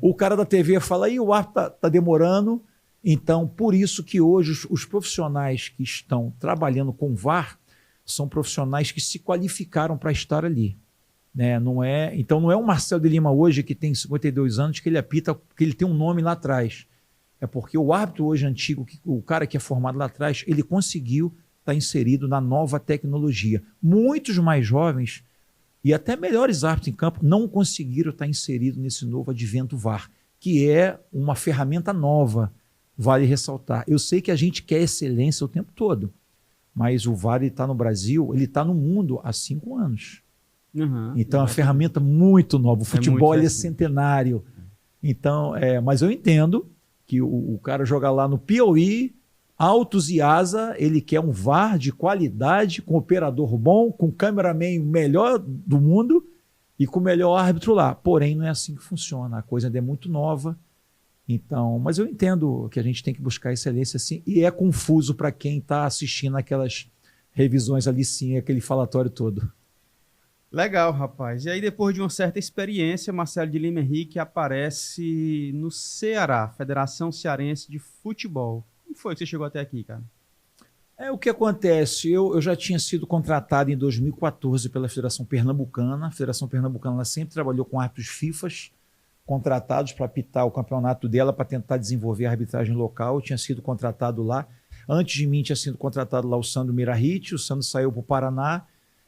o cara da TV fala, o árbitro está demorando. Então, por isso que hoje os profissionais que estão trabalhando com VAR são profissionais que se qualificaram para estar ali. Né? Então, não é o Marcelo de Lima hoje, que tem 52 anos, que ele apita, que ele tem um nome lá atrás. É porque o árbitro hoje antigo, o cara que é formado lá atrás, ele conseguiu estar inserido na nova tecnologia. Muitos mais jovens e até melhores árbitros em campo não conseguiram estar inseridos nesse novo advento VAR, que é uma ferramenta nova, vale ressaltar. Eu sei que a gente quer excelência o tempo todo, mas o VAR está no Brasil, ele está no mundo há 5 anos. Então, é uma ferramenta muito nova. O futebol é centenário. Então, mas eu entendo que o cara joga lá no Piauí, Autos e Asa, ele quer um VAR de qualidade, com operador bom, com cameraman melhor do mundo e com o melhor árbitro lá. Porém, não é assim que funciona. A coisa ainda é muito nova. Então, mas eu entendo que a gente tem que buscar excelência sim, e é confuso para quem está assistindo aquelas revisões ali sim, aquele falatório todo. Legal, rapaz. E aí, depois de uma certa experiência, Marcelo de Lima Henrique aparece no Ceará, Federação Cearense de Futebol. Como foi que você chegou até aqui, cara? O que acontece? Eu já tinha sido contratado em 2014 pela Federação Pernambucana. A Federação Pernambucana ela sempre trabalhou com árbitros FIFAs, contratados para apitar o campeonato dela, para tentar desenvolver a arbitragem local. Eu tinha sido contratado lá. Antes de mim tinha sido contratado lá o Sandro Mirahit. O Sandro saiu para o Paraná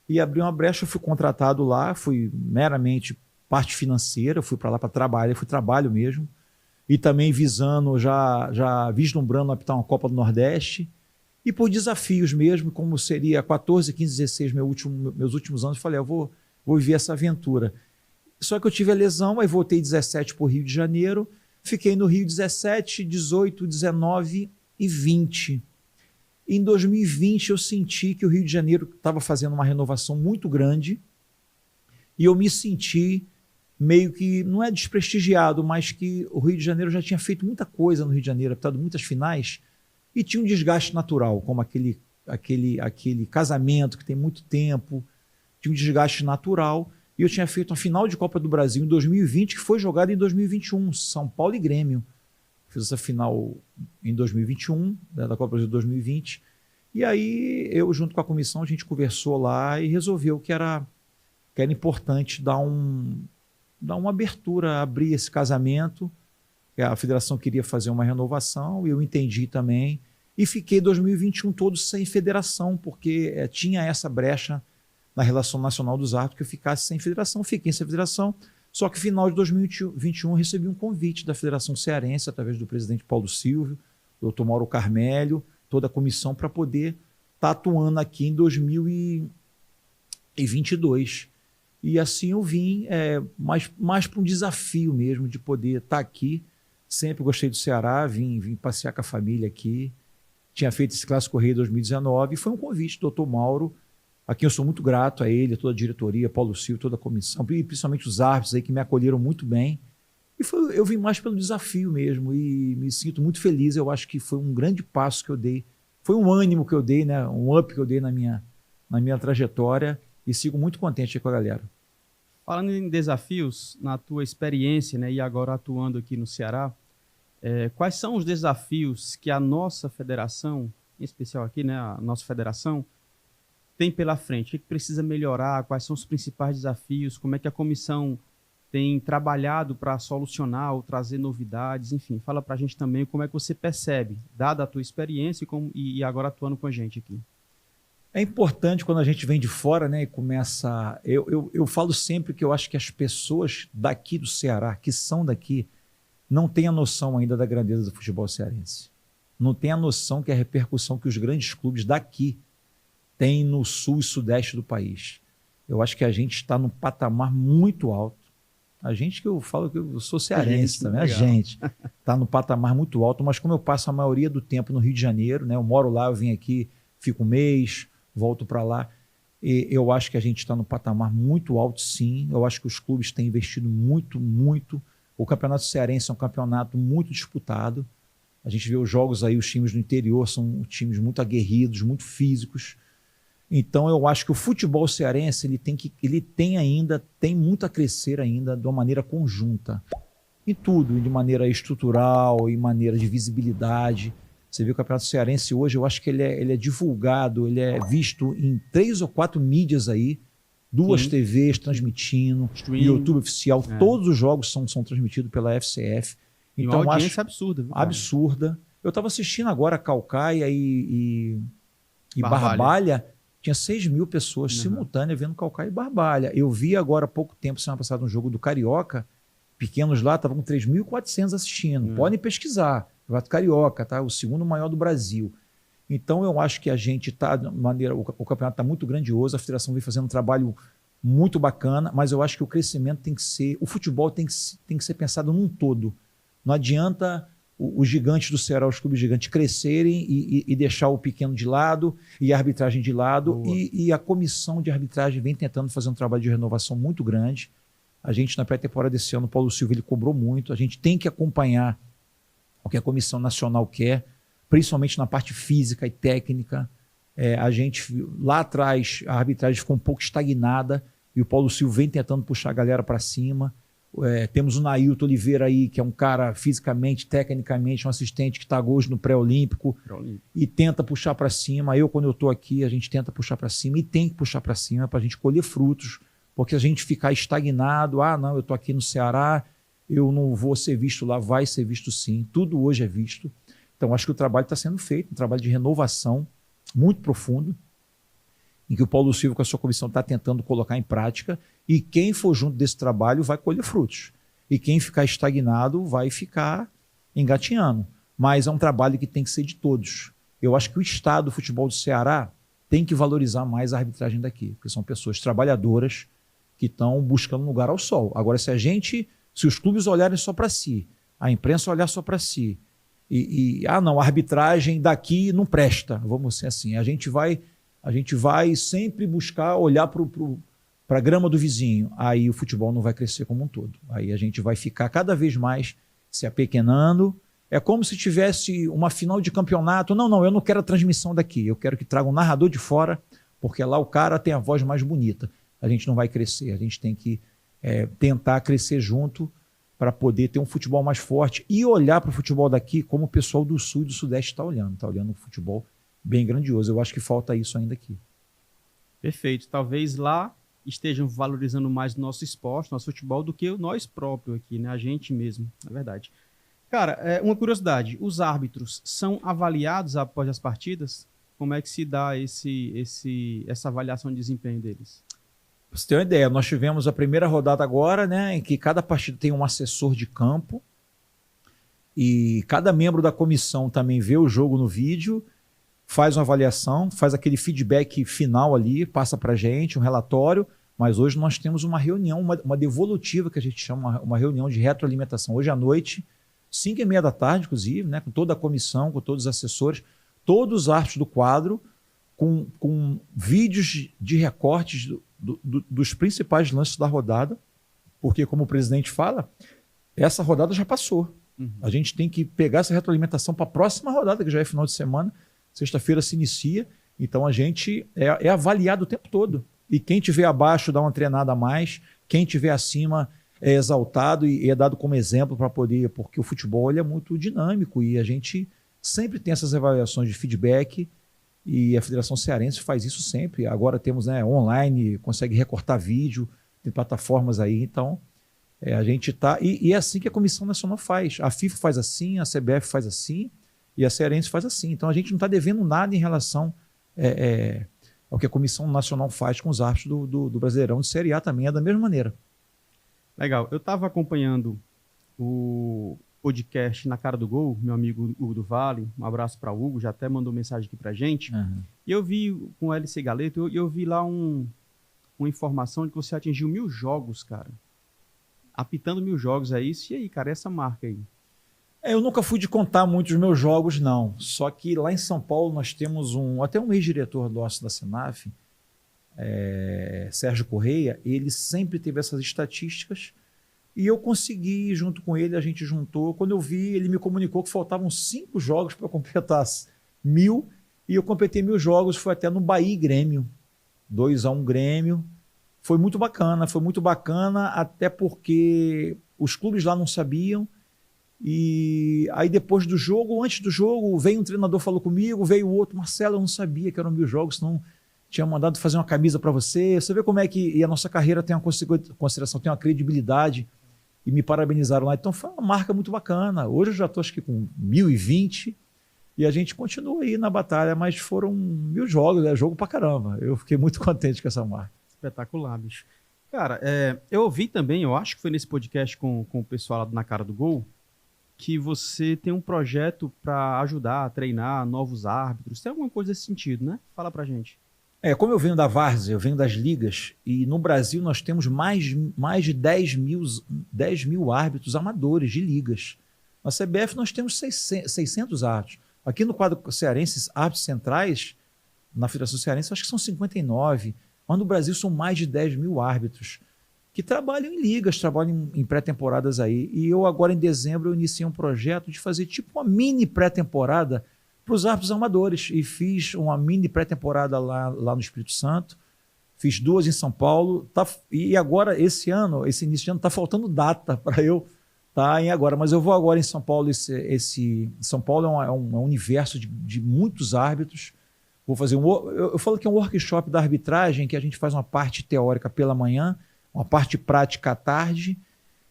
e abriu uma brecha. Eu fui contratado lá, fui meramente parte financeira, fui para lá para trabalhar, fui trabalho mesmo. E também visando, já vislumbrando apitar uma Copa do Nordeste. E por desafios mesmo, como seria 14, 15, 16, meus últimos anos, eu falei, eu vou viver essa aventura. Só que eu tive a lesão, aí voltei 17 para o Rio de Janeiro, fiquei no Rio 17, 18, 19 e 20. Em 2020 eu senti que o Rio de Janeiro estava fazendo uma renovação muito grande e eu me senti meio que, não é desprestigiado, mas que o Rio de Janeiro já tinha feito muita coisa no Rio de Janeiro, apitado muitas finais, e tinha um desgaste natural, como aquele casamento que tem muito tempo, tinha um desgaste natural, e eu tinha feito uma final de Copa do Brasil em 2020, que foi jogada em 2021, São Paulo e Grêmio. Fiz essa final em 2021, né, da Copa do Brasil de 2020, e aí eu, junto com a comissão, a gente conversou lá e resolveu que era importante dar uma abertura, abrir esse casamento. A federação queria fazer uma renovação, e eu entendi também, e fiquei 2021 todo sem federação, porque tinha essa brecha na relação nacional dos árbitros que eu ficasse sem federação. Fiquei sem federação, só que no final de 2021 recebi um convite da Federação Cearense, através do presidente Paulo Silvio, do Dr. Mauro Carmélio, toda a comissão, para poder estar atuando aqui em 2022. E assim eu vim, mais para um desafio mesmo, de poder estar aqui. Sempre gostei do Ceará, vim passear com a família aqui. Tinha feito esse Clássico Rei 2019 e foi um convite do Dr. Mauro, a quem eu sou muito grato a ele, a toda a diretoria, Paulo Silva, toda a comissão, e principalmente os árbitros aí que me acolheram muito bem. E eu vim mais pelo desafio mesmo e me sinto muito feliz. Eu acho que foi um grande passo que eu dei, foi um ânimo que eu dei, né? Um up que eu dei na minha trajetória, e sigo muito contente com a galera. Falando em desafios, na tua experiência, né, e agora atuando aqui no Ceará, quais são os desafios que a nossa federação, em especial aqui, né, a nossa federação, tem pela frente? O que precisa melhorar? Quais são os principais desafios? Como é que a comissão tem trabalhado para solucionar ou trazer novidades? Enfim, fala para a gente também como é que você percebe, dada a tua experiência e agora atuando com a gente aqui. É importante quando a gente vem de fora, né, e começa... Eu falo sempre que eu acho que as pessoas daqui do Ceará, que são daqui, não têm a noção ainda da grandeza do futebol cearense. Não tem a noção que a repercussão que os grandes clubes daqui têm no sul e sudeste do país. Eu acho que a gente está num patamar muito alto. A gente, que eu falo que eu sou cearense também, a gente está no patamar muito alto, mas como eu passo a maioria do tempo no Rio de Janeiro, né, eu moro lá, eu vim aqui, fico um mês, volto para lá, e eu acho que a gente está no patamar muito alto, sim. Eu acho que os clubes têm investido muito, muito. O Campeonato Cearense é um campeonato muito disputado. A gente vê os jogos aí, os times do interior são times muito aguerridos, muito físicos. Então eu acho que o futebol cearense tem muito a crescer ainda de uma maneira conjunta. Em tudo, de maneira estrutural, em maneira de visibilidade. Você vê o Campeonato Cearense hoje, eu acho que ele é divulgado, ele é visto em 3 ou 4 mídias aí, 2 TVs transmitindo, YouTube oficial, todos os jogos são transmitidos pela FCF. Então, uma audiência absurda. Viu, absurda. Eu estava assistindo agora Caucaia e Barbalha, tinha 6 mil pessoas simultâneas vendo Caucaia e Barbalha. Eu vi agora há pouco tempo, semana passada, um jogo do Carioca, pequenos lá, estavam com 3.400 assistindo. Podem pesquisar. Campeonato Carioca, tá? O segundo maior do Brasil. Então eu acho que a gente está de maneira, o campeonato está muito grandioso, a federação vem fazendo um trabalho muito bacana, mas eu acho que o crescimento tem que ser, o futebol tem que ser pensado num todo. Não adianta os gigantes do Ceará, os clubes gigantes crescerem e deixar o pequeno de lado e a arbitragem de lado, e a comissão de arbitragem vem tentando fazer um trabalho de renovação muito grande. A gente na pré-temporada desse ano, o Paulo Silva, ele cobrou muito, a gente tem que acompanhar o que a Comissão Nacional quer, principalmente na parte física e técnica. A gente, lá atrás, a arbitragem ficou um pouco estagnada e o Paulo Silva vem tentando puxar a galera para cima. Temos o Nailton Oliveira aí, que é um cara fisicamente, tecnicamente, um assistente que está hoje no pré-olímpico e tenta puxar para cima. Quando eu estou aqui, a gente tenta puxar para cima e tem que puxar para cima para a gente colher frutos, porque a gente ficar estagnado, não, eu estou aqui no Ceará, eu não vou ser visto lá, vai ser visto sim, tudo hoje é visto. Então acho que o trabalho está sendo feito, um trabalho de renovação muito profundo, em que o Paulo Silva com a sua comissão está tentando colocar em prática, e quem for junto desse trabalho vai colher frutos. E quem ficar estagnado vai ficar engatinhando. Mas é um trabalho que tem que ser de todos. Eu acho que o Estado do futebol do Ceará tem que valorizar mais a arbitragem daqui, porque são pessoas trabalhadoras que estão buscando um lugar ao sol. Agora, se os clubes olharem só para si, a imprensa olhar só para si, não, a arbitragem daqui não presta, vamos ser assim, a gente vai sempre buscar olhar para a grama do vizinho, aí o futebol não vai crescer como um todo. Aí a gente vai ficar cada vez mais se apequenando. É como se tivesse uma final de campeonato. Não, eu não quero a transmissão daqui, eu quero que traga um narrador de fora, porque lá o cara tem a voz mais bonita. A gente não vai crescer, a gente tem que tentar crescer junto para poder ter um futebol mais forte e olhar para o futebol daqui como o pessoal do Sul e do Sudeste está olhando um futebol bem grandioso. Eu acho que falta isso ainda aqui. Perfeito. Talvez lá estejam valorizando mais nosso esporte, nosso futebol, do que nós próprios aqui, né? A gente mesmo, na verdade. Cara, uma curiosidade, os árbitros são avaliados após as partidas? Como é que se dá essa avaliação de desempenho deles? Pra você ter uma ideia, nós tivemos a primeira rodada agora, né, em que cada partida tem um assessor de campo e cada membro da comissão também vê o jogo no vídeo, faz uma avaliação, faz aquele feedback final ali, passa para a gente um relatório, mas hoje nós temos uma reunião, uma devolutiva que a gente chama, uma reunião de retroalimentação. Hoje à noite, 5h30 da tarde, inclusive, né, com toda a comissão, com todos os assessores, todos os árbitros do quadro, com vídeos de recortes dos principais lances da rodada, porque, como o presidente fala, essa rodada já passou. A gente tem que pegar essa retroalimentação para a próxima rodada, que já é final de semana, sexta-feira se inicia, então a gente é avaliado o tempo todo. E quem estiver abaixo dá uma treinada a mais, quem estiver acima é exaltado e é dado como exemplo para poder, porque o futebol ele é muito dinâmico e a gente sempre tem essas avaliações de feedback e a Federação Cearense faz isso sempre. Agora temos online, consegue recortar vídeo, tem plataformas aí, então a gente está... E é assim que a Comissão Nacional faz. A FIFA faz assim, a CBF faz assim e a Cearense faz assim. Então a gente não está devendo nada em relação ao que a Comissão Nacional faz com os árbitros do Brasileirão de Série A também, é da mesma maneira. Legal. Eu estava acompanhando o podcast Na Cara do Gol, meu amigo Hugo do Vale, um abraço para o Hugo, já até mandou mensagem aqui para a gente. E eu vi com o LC Galeto, eu vi lá uma informação de que você atingiu 1000 jogos, cara. Apitando 1000 jogos, é isso? E aí, cara, essa marca aí? Eu nunca fui de contar muito os meus jogos, não. Só que lá em São Paulo nós temos até um ex-diretor nosso da Senaf, Sérgio Correia, ele sempre teve essas estatísticas E eu consegui, junto com ele, a gente juntou. Quando eu vi, ele me comunicou que faltavam 5 jogos para completar 1.000. E eu completei 1.000 jogos, foi até no Bahia e Grêmio. 2-1 Grêmio. Foi muito bacana, até porque os clubes lá não sabiam. E aí depois do jogo, antes do jogo, veio um treinador, falou comigo, veio o outro, Marcelo, eu não sabia que eram 1.000 jogos, senão tinha mandado fazer uma camisa para você. Você vê como é que a nossa carreira tem uma consideração, tem uma credibilidade, e me parabenizaram lá. Então foi uma marca muito bacana. Hoje eu já estou acho que com 1.020 e a gente continua aí na batalha, mas foram 1.000 jogos, é jogo pra caramba. Eu fiquei muito contente com essa marca. Espetacular, bicho. Cara, eu ouvi também, eu acho que foi nesse podcast com o pessoal lá do Na Cara do Gol, que você tem um projeto para ajudar a treinar novos árbitros. Tem alguma coisa desse sentido, né? Fala pra gente. Como eu venho da várzea, eu venho das ligas, e no Brasil nós temos mais de 10 mil árbitros amadores de ligas. Na CBF nós temos 600 árbitros. Aqui no quadro cearense, árbitros centrais, na Federação Cearense, acho que são 59, mas no Brasil são mais de 10 mil árbitros que trabalham em ligas, trabalham em pré-temporadas aí. E eu agora em dezembro eu iniciei um projeto de fazer tipo uma mini pré-temporada para os árbitros amadores, e fiz uma mini pré-temporada lá no Espírito Santo, fiz 2 em São Paulo, e agora esse início de ano, está faltando data para eu estar em agora, mas eu vou agora em São Paulo. São Paulo é um universo de muitos árbitros. Vou fazer eu falo que é um workshop da arbitragem, que a gente faz uma parte teórica pela manhã, uma parte prática à tarde,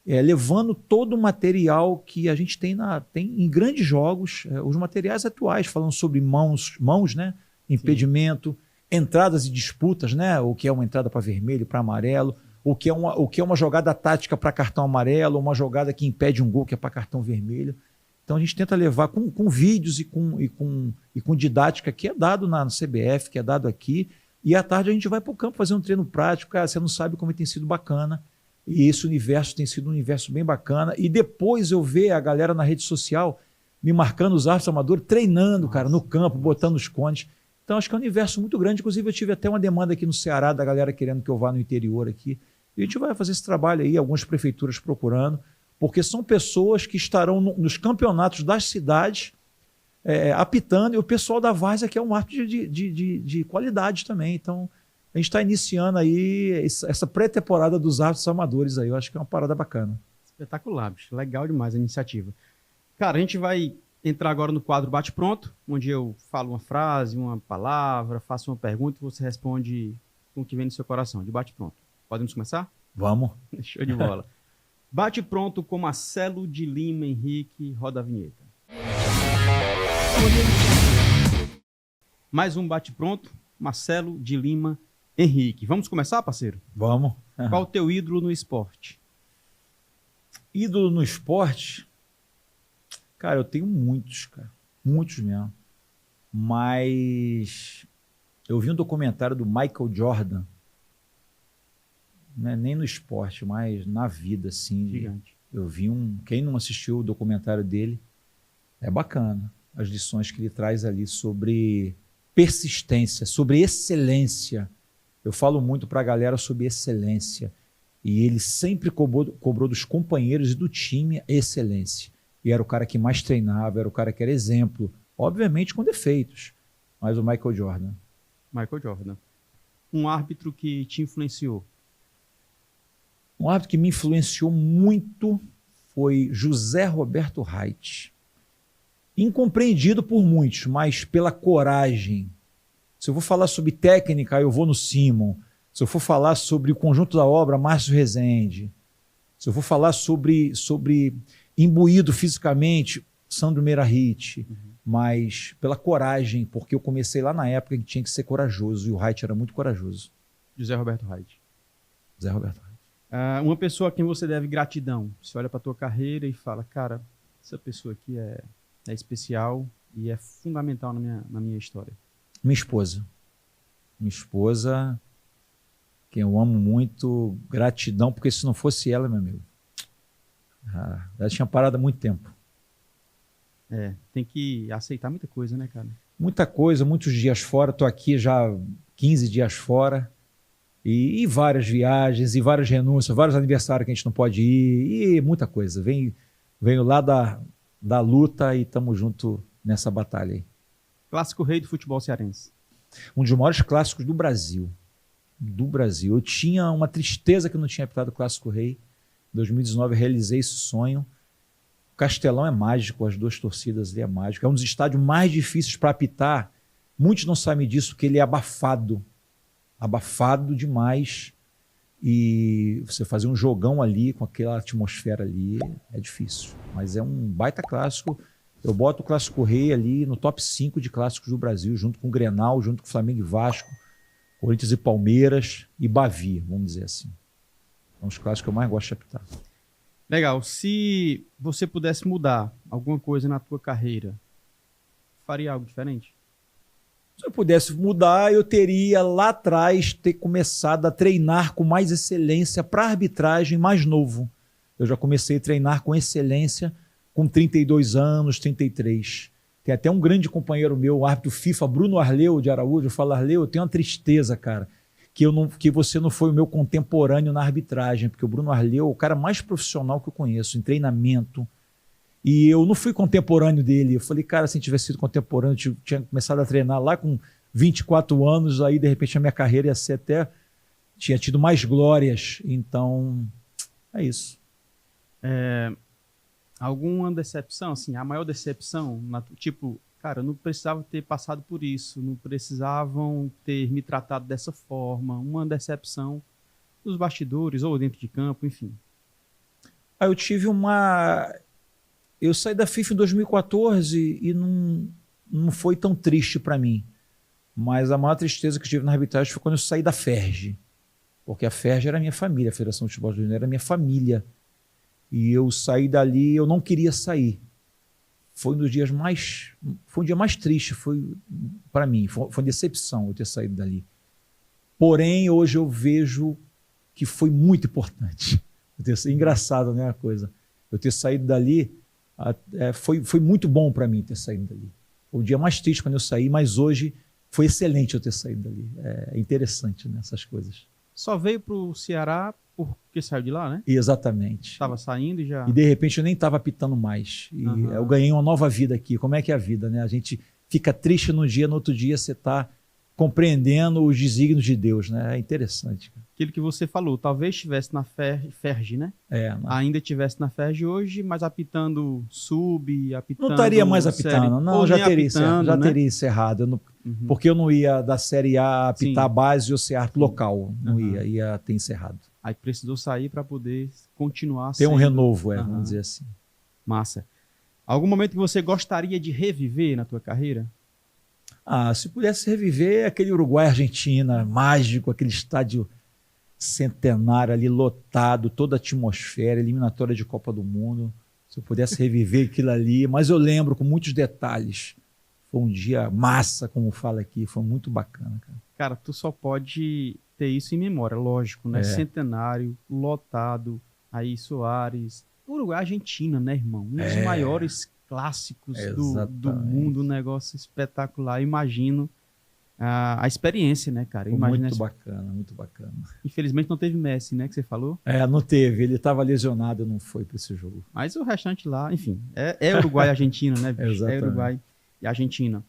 levando todo o material que a gente tem em grandes jogos, os materiais atuais, falando sobre mãos, né? Impedimento, sim, entradas e disputas, né? O que é uma entrada para vermelho, para amarelo, o que é uma jogada tática para cartão amarelo, uma jogada que impede um gol que é para cartão vermelho. Então a gente tenta levar com vídeos e com didática que é dado na CBF, que é dado aqui, e à tarde a gente vai para o campo fazer um treino prático. Cara, você não sabe como tem sido bacana. E esse universo tem sido um universo bem bacana. E depois eu ver a galera na rede social me marcando os árbitros amadores, treinando, cara, no campo, botando os cones. Então acho que é um universo muito grande. Inclusive eu tive até uma demanda aqui no Ceará da galera querendo que eu vá no interior aqui. E a gente vai fazer esse trabalho aí, algumas prefeituras procurando, porque são pessoas que estarão nos campeonatos das cidades apitando, e o pessoal da várzea que é um árbitro de qualidade também. Então a gente está iniciando aí essa pré-temporada dos árbitros amadores aí. Eu acho que é uma parada bacana. Espetacular, bicho. Legal demais a iniciativa. Cara, a gente vai entrar agora no quadro Bate Pronto, onde eu falo uma frase, uma palavra, faço uma pergunta e você responde com o que vem no seu coração, de bate pronto. Podemos começar? Vamos. Show de bola. Bate Pronto com Marcelo de Lima Henrique, roda a vinheta. Mais um Bate Pronto, Marcelo de Lima Henrique. Vamos começar, parceiro? Vamos. Qual o teu ídolo no esporte? Ídolo no esporte? Cara, eu tenho muitos, cara. Muitos mesmo. Mas eu vi um documentário do Michael Jordan, né? Nem no esporte, mas na vida, assim. Gigante. Eu vi quem não assistiu o documentário dele, é bacana. As lições que ele traz ali sobre persistência, sobre excelência. Eu falo muito para a galera sobre excelência. E ele sempre cobrou dos companheiros e do time excelência. E era o cara que mais treinava, era o cara que era exemplo. Obviamente com defeitos, mas o Michael Jordan. Michael Jordan. Um árbitro que te influenciou? Um árbitro que me influenciou muito foi José Roberto Reit. Incompreendido por muitos, mas pela coragem. Se eu vou falar sobre técnica, eu vou no Simon. Se eu for falar sobre o conjunto da obra, Márcio Rezende. Se eu for falar sobre imbuído fisicamente, Sandro Meirahit. Mas pela coragem, porque eu comecei lá na época que tinha que ser corajoso, e o Reit era muito corajoso. José Roberto Reit. José Roberto Reit. Uma pessoa a quem você deve gratidão. Você olha para a tua carreira e fala, cara, essa pessoa aqui é especial e é fundamental na minha história. Minha esposa. Minha esposa, quem eu amo muito, gratidão, porque se não fosse ela, meu amigo, ela tinha parado há muito tempo. Tem que aceitar muita coisa, né, cara? Muita coisa, muitos dias fora. Estou aqui já 15 dias fora. E várias viagens, e várias renúncias, vários aniversários que a gente não pode ir, e muita coisa. Venho lá da luta e estamos juntos nessa batalha aí. Clássico rei do futebol cearense. Um dos maiores clássicos do Brasil. Do Brasil. Eu tinha uma tristeza que eu não tinha apitado o Clássico Rei. Em 2019 eu realizei esse sonho. O Castelão é mágico, as duas torcidas ali é mágico. É um dos estádios mais difíceis para apitar. Muitos não sabem disso, porque ele é abafado. Abafado demais. E você fazer um jogão ali, com aquela atmosfera ali, é difícil. Mas é um baita clássico. Eu boto o Clássico Rei ali no top 5 de clássicos do Brasil, junto com o Grenal, junto com o Flamengo e Vasco, Corinthians e Palmeiras e Bavi, vamos dizer assim. São os clássicos que eu mais gosto de apitar. Legal. Se você pudesse mudar alguma coisa na tua carreira, faria algo diferente? Se eu pudesse mudar, eu teria lá atrás ter começado a treinar com mais excelência para arbitragem mais novo. Eu já comecei a treinar com excelência com 32 anos, 33. Tem até um grande companheiro meu, o árbitro FIFA, Bruno Arleu de Araújo. Eu falo, Arleu, eu tenho uma tristeza, cara, que você não foi o meu contemporâneo na arbitragem, porque o Bruno Arleu é o cara mais profissional que eu conheço, em treinamento. E eu não fui contemporâneo dele. Eu falei, cara, se eu tivesse sido contemporâneo, eu tinha começado a treinar lá com 24 anos, aí de repente a minha carreira ia ser até... tinha tido mais glórias. Então, é isso. Alguma decepção, assim, a maior decepção, tipo, cara, eu não precisava ter passado por isso, não precisavam ter me tratado dessa forma, uma decepção dos bastidores ou dentro de campo, enfim. Eu tive eu saí da FIFA em 2014 e não foi tão triste para mim, mas a maior tristeza que eu tive na arbitragem foi quando eu saí da FERJ, porque a FERJ era minha família, a Federação de Futebol do Rio de Janeiro era minha família. E eu saí dali, eu não queria sair. Foi um dos dias mais... Foi um dia mais triste, para mim. Foi uma decepção eu ter saído dali. Porém, hoje eu vejo que foi muito importante. Engraçado, né, a coisa. Eu ter saído dali, foi muito bom para mim ter saído dali. Foi o dia mais triste quando eu saí, mas hoje foi excelente eu ter saído dali. É interessante, né, essas coisas. Só veio para o Ceará porque saiu de lá, né? Exatamente. Estava saindo e já... E de repente eu nem estava apitando mais. E eu ganhei uma nova vida aqui. Como é que é a vida, né? A gente fica triste num dia, no outro dia você está compreendendo os desígnios de Deus, né? É interessante. Aquilo que você falou, talvez estivesse na FERJ, né? Ainda estivesse na FERJ hoje, mas apitando apitando... Não estaria mais apitando, não, já teria encerrado. Porque eu não ia da Série A apitar a base ou ser árbitro local. Não ia ter encerrado. Aí precisou sair para poder continuar ter um renovo, vamos dizer assim. Massa. Algum momento que você gostaria de reviver na tua carreira? Se pudesse reviver aquele Uruguai-Argentina mágico, aquele estádio centenário ali lotado, toda a atmosfera, eliminatória de Copa do Mundo. Se eu pudesse reviver aquilo ali, mas eu lembro com muitos detalhes. Foi um dia massa, como fala aqui, foi muito bacana, cara. Cara, tu só pode ter isso em memória, lógico, né? Centenário, lotado, aí Soares, Uruguai, Argentina, né, irmão? Um dos maiores clássicos do mundo, um negócio espetacular. Imagino a experiência, né, cara? Muito bacana, muito bacana. Infelizmente não teve Messi, né, que você falou? Não teve, ele estava lesionado, não foi para esse jogo. Mas o restante lá, enfim, é Uruguai e Argentina, né, bicho? Exatamente. É Uruguai e Argentina.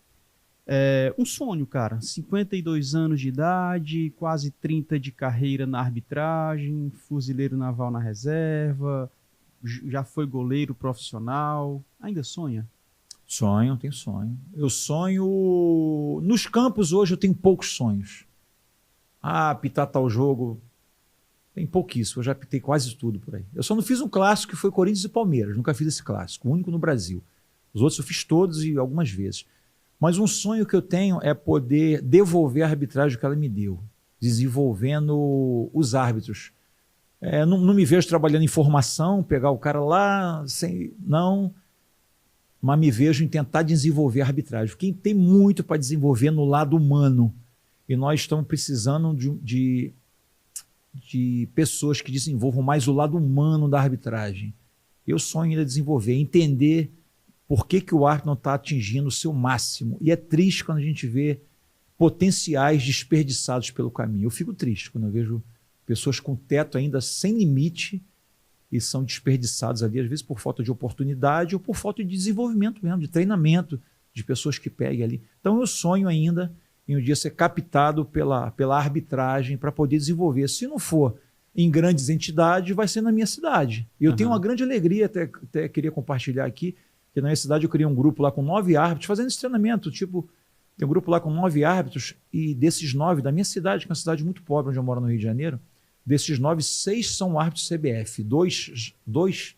Um sonho, cara, 52 anos de idade, quase 30 de carreira na arbitragem, fuzileiro naval na reserva, já foi goleiro profissional, ainda sonha? Sonho, tenho sonho. Eu sonho... Nos campos hoje eu tenho poucos sonhos. Apitar tal jogo, tem pouquíssimo, eu já apitei quase tudo por aí. Eu só não fiz um clássico que foi Corinthians e Palmeiras, nunca fiz esse clássico, o único no Brasil. Os outros eu fiz todos e algumas vezes. Mas um sonho que eu tenho é poder devolver a arbitragem que ela me deu, desenvolvendo os árbitros. Não me vejo trabalhando em formação, pegar o cara lá, mas me vejo em tentar desenvolver a arbitragem. Quem tem muito para desenvolver no lado humano, e nós estamos precisando de pessoas que desenvolvam mais o lado humano da arbitragem. Eu sonho ainda desenvolver, entender por que o árbitro não está atingindo o seu máximo. E é triste quando a gente vê potenciais desperdiçados pelo caminho. Eu fico triste quando eu vejo pessoas com teto ainda sem limite e são desperdiçados ali, às vezes por falta de oportunidade ou por falta de desenvolvimento mesmo, de treinamento, de pessoas que peguem ali. Então eu sonho ainda em um dia ser captado pela arbitragem para poder desenvolver. Se não for em grandes entidades, vai ser na minha cidade. E eu tenho uma grande alegria, até queria compartilhar aqui, que na minha cidade eu criei um grupo lá com 9 árbitros, fazendo esse treinamento, tipo, tem um grupo lá com 9 árbitros, e desses 9, da minha cidade, que é uma cidade muito pobre, onde eu moro no Rio de Janeiro, desses 9, 6 são árbitros CBF, 2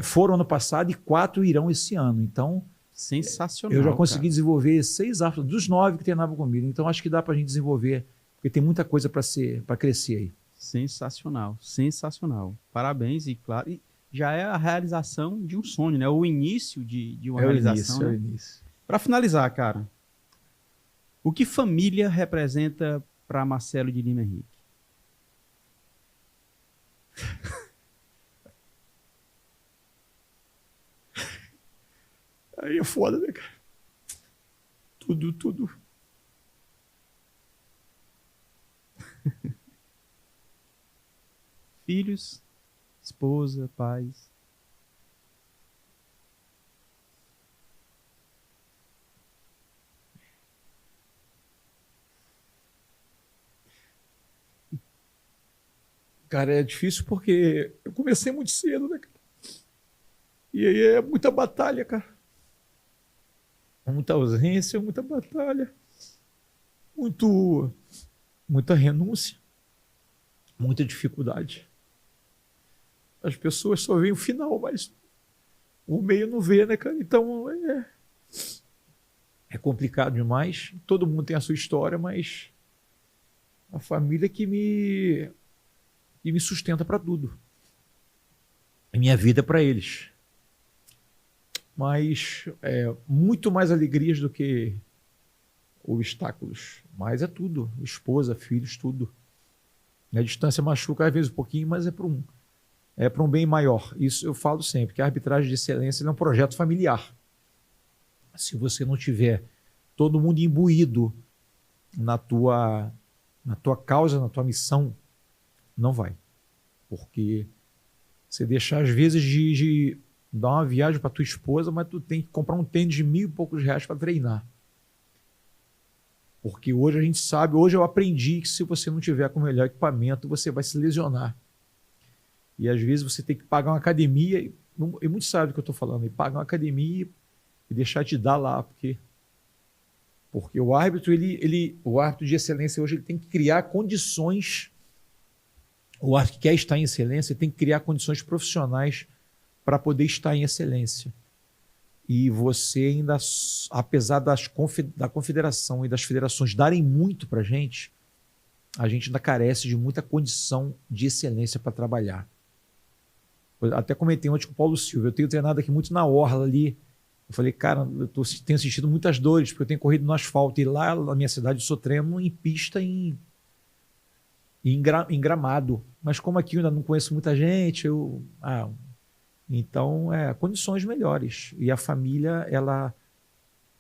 foram ano passado e 4 irão esse ano. Então, sensacional. Eu já consegui desenvolver 6 árbitros dos 9 que treinavam comigo. Então, acho que dá para a gente desenvolver, porque tem muita coisa para crescer aí. Sensacional, sensacional. Parabéns e claro, já é a realização de um sonho, né? O início de uma realização. É o né? início. Para finalizar, cara, o que família representa para Marcelo de Lima Henrique? Aí é foda, né, cara? Tudo. Filhos, esposa, pais. Cara, é difícil porque eu comecei muito cedo, né, cara? E aí é muita batalha, cara. Muita ausência, muita batalha. Muita renúncia. Muita dificuldade. As pessoas só veem o final, mas o meio não vê, né, cara? Então é complicado demais. Todo mundo tem a sua história, mas a família que me sustenta para tudo. A minha vida é para eles. Mas muito mais alegrias do que obstáculos. Mas é tudo. Esposa, filhos, tudo. A distância machuca às vezes um pouquinho, mas é para um bem maior. Isso eu falo sempre, que a arbitragem de excelência é um projeto familiar. Se você não tiver todo mundo imbuído na tua causa, na tua missão, não vai. Porque você deixar, às vezes, de dar uma viagem para tua esposa, mas tu tem que comprar um tênis de R$1.000 e poucos para treinar. Porque hoje a gente sabe, hoje eu aprendi que se você não tiver com o melhor equipamento, você vai se lesionar. E às vezes você tem que pagar uma academia, e muitos sabem do que eu estou falando, e pagar uma academia e deixar de dar lá, porque o árbitro, o árbitro de excelência hoje ele tem que criar condições, o árbitro que quer estar em excelência tem que criar condições profissionais para poder estar em excelência. E você ainda, apesar da confederação e das federações darem muito para a gente ainda carece de muita condição de excelência para trabalhar. Eu até comentei ontem com o Paulo Silva, eu tenho treinado aqui muito na orla ali. Eu falei, cara, tenho sentido muitas dores, porque eu tenho corrido no asfalto. E lá na minha cidade eu sou treino em pista em gramado. Mas como aqui eu ainda não conheço muita gente, então, condições melhores. E a família,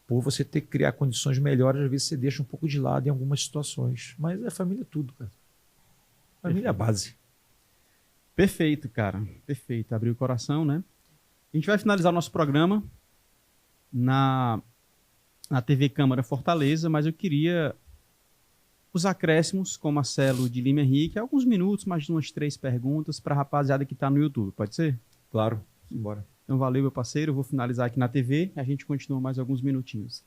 por você ter que criar condições melhores, às vezes você deixa um pouco de lado em algumas situações. Mas a família é tudo, cara. A família é a base. Perfeito, cara. Perfeito. Abriu o coração, né? A gente vai finalizar o nosso programa na TV Câmara Fortaleza, mas eu queria os acréscimos com Marcelo de Lima Henrique, alguns minutos, mais de umas 3 perguntas para a rapaziada que está no YouTube. Pode ser? Claro, bora. Então valeu, meu parceiro. Eu vou finalizar aqui na TV e a gente continua mais alguns minutinhos.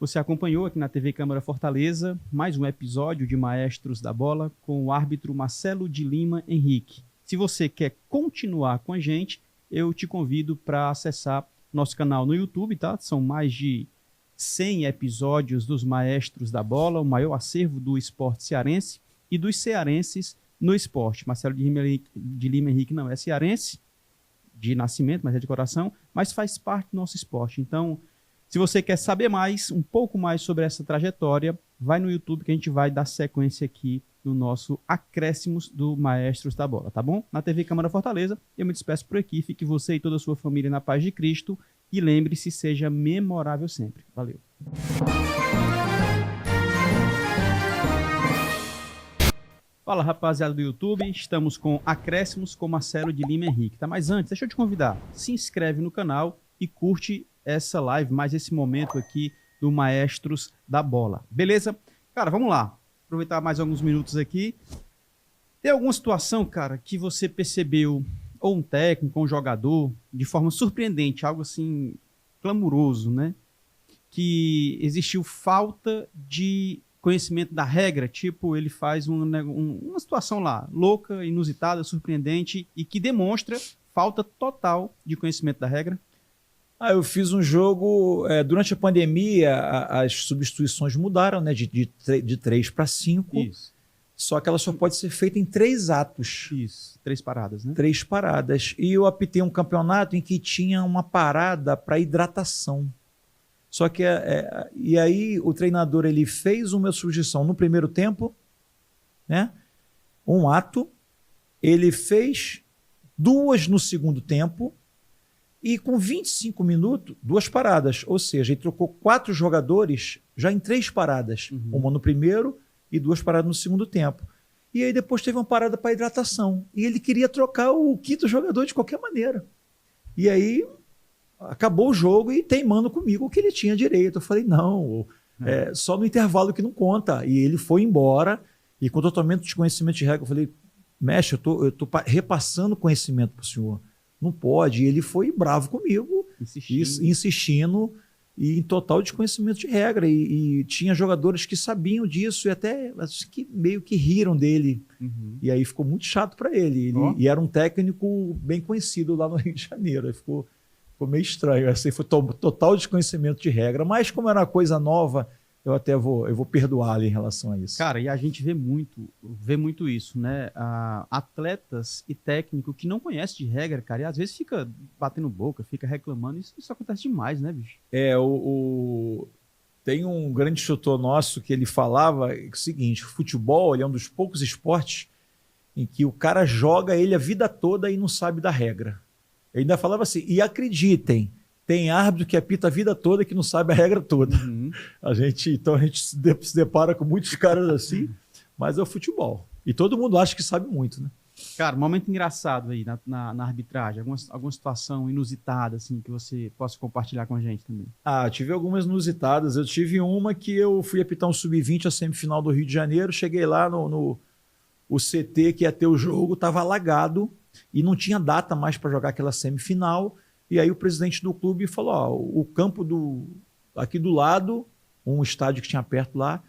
Você acompanhou aqui na TV Câmara Fortaleza mais um episódio de Maestros da Bola com o árbitro Marcelo de Lima Henrique. Se você quer continuar com a gente, eu te convido para acessar nosso canal no YouTube, tá? São mais de 100 episódios dos Maestros da Bola, o maior acervo do esporte cearense e dos cearenses no esporte. Marcelo de Lima Henrique não é cearense de nascimento, mas é de coração, mas faz parte do nosso esporte. Então, se você quer saber mais, um pouco mais sobre essa trajetória, vai no YouTube que a gente vai dar sequência aqui no nosso Acréscimos do Maestros da Bola, tá bom? Na TV Câmara Fortaleza, eu me despeço por aqui, fique você e toda a sua família na paz de Cristo e lembre-se, seja memorável sempre. Valeu! Fala, rapaziada do YouTube, estamos com Acréscimos com Marcelo de Lima Henrique, tá? Mas antes, deixa eu te convidar, se inscreve no canal e curte essa live, mais esse momento aqui do Maestros da Bola, beleza? Cara, vamos lá, aproveitar mais alguns minutos aqui. Tem alguma situação, cara, que você percebeu, ou um técnico, ou um jogador, de forma surpreendente, algo assim, clamoroso, né? Que existiu falta de conhecimento da regra, tipo, ele faz uma situação lá, louca, inusitada, surpreendente, e que demonstra falta total de conhecimento da regra? Eu fiz um jogo, durante a pandemia, as substituições mudaram, né, de 3 para 5, Isso. Só que ela só pode ser feita em 3 atos. Isso, 3 paradas, né? 3 paradas. E eu apitei um campeonato em que tinha uma parada para hidratação. Só que e aí o treinador ele fez uma substituição no primeiro tempo, né? Um ato, ele fez 2 no segundo tempo e com 25 minutos, 2 paradas. Ou seja, ele trocou 4 jogadores já em 3 paradas. Uma no primeiro e 2 paradas no segundo tempo. E aí depois teve uma parada para hidratação. E ele queria trocar o 5º jogador de qualquer maneira. E aí acabou o jogo e teimando comigo que ele tinha direito. Eu falei, não, só no intervalo que não conta. E ele foi embora e com totalmente desconhecimento de regra. Eu falei, mestre, eu tô repassando conhecimento para o senhor. Não pode. E ele foi bravo comigo, insistindo e em total desconhecimento de regra. E tinha jogadores que sabiam disso e até que meio que riram dele. E aí ficou muito chato para ele. E era um técnico bem conhecido lá no Rio de Janeiro. Aí ficou meio estranho. Assim, foi total desconhecimento de regra. Mas como era uma coisa nova, eu vou perdoá-lo em relação a isso. Cara, e a gente vê muito isso, né? Atletas e técnico que não conhece de regra, cara, e às vezes fica batendo boca, fica reclamando. Isso acontece demais, né, bicho? Tem um grande instrutor nosso que ele falava o seguinte: o futebol ele é um dos poucos esportes em que o cara joga ele a vida toda e não sabe da regra. Ele ainda falava assim, e acreditem, tem árbitro que apita a vida toda que não sabe a regra toda. Então a gente se depara com muitos caras assim, mas é o futebol. E todo mundo acha que sabe muito, né? Cara, um momento engraçado aí na arbitragem, alguma situação inusitada assim, que você possa compartilhar com a gente também. Tive algumas inusitadas. Eu tive uma que eu fui apitar um sub-20 a semifinal do Rio de Janeiro, cheguei lá no CT que ia ter o jogo, estava alagado e não tinha data mais para jogar aquela semifinal. E aí o presidente do clube falou, o campo aqui do lado, um estádio que tinha perto lá,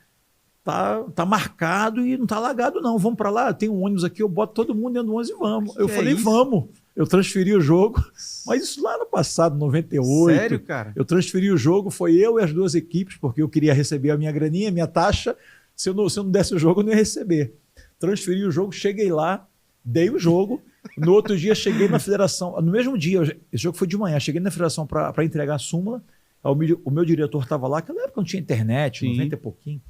tá marcado e não tá alagado não, vamos para lá, tem um ônibus aqui, eu boto todo mundo dentro do ônibus e vamos. Eu falei, vamos. Eu transferi o jogo, mas isso lá no passado, 98. Sério, cara? Eu transferi o jogo, foi eu e as 2 equipes, porque eu queria receber a minha graninha, a minha taxa. Se eu não desse o jogo, eu não ia receber. Transferi o jogo, cheguei lá, dei o jogo. No outro dia, cheguei na federação. No mesmo dia, esse jogo foi de manhã, cheguei na federação para entregar a súmula. O meu diretor estava lá, naquela época não tinha internet, 90 e pouquinho.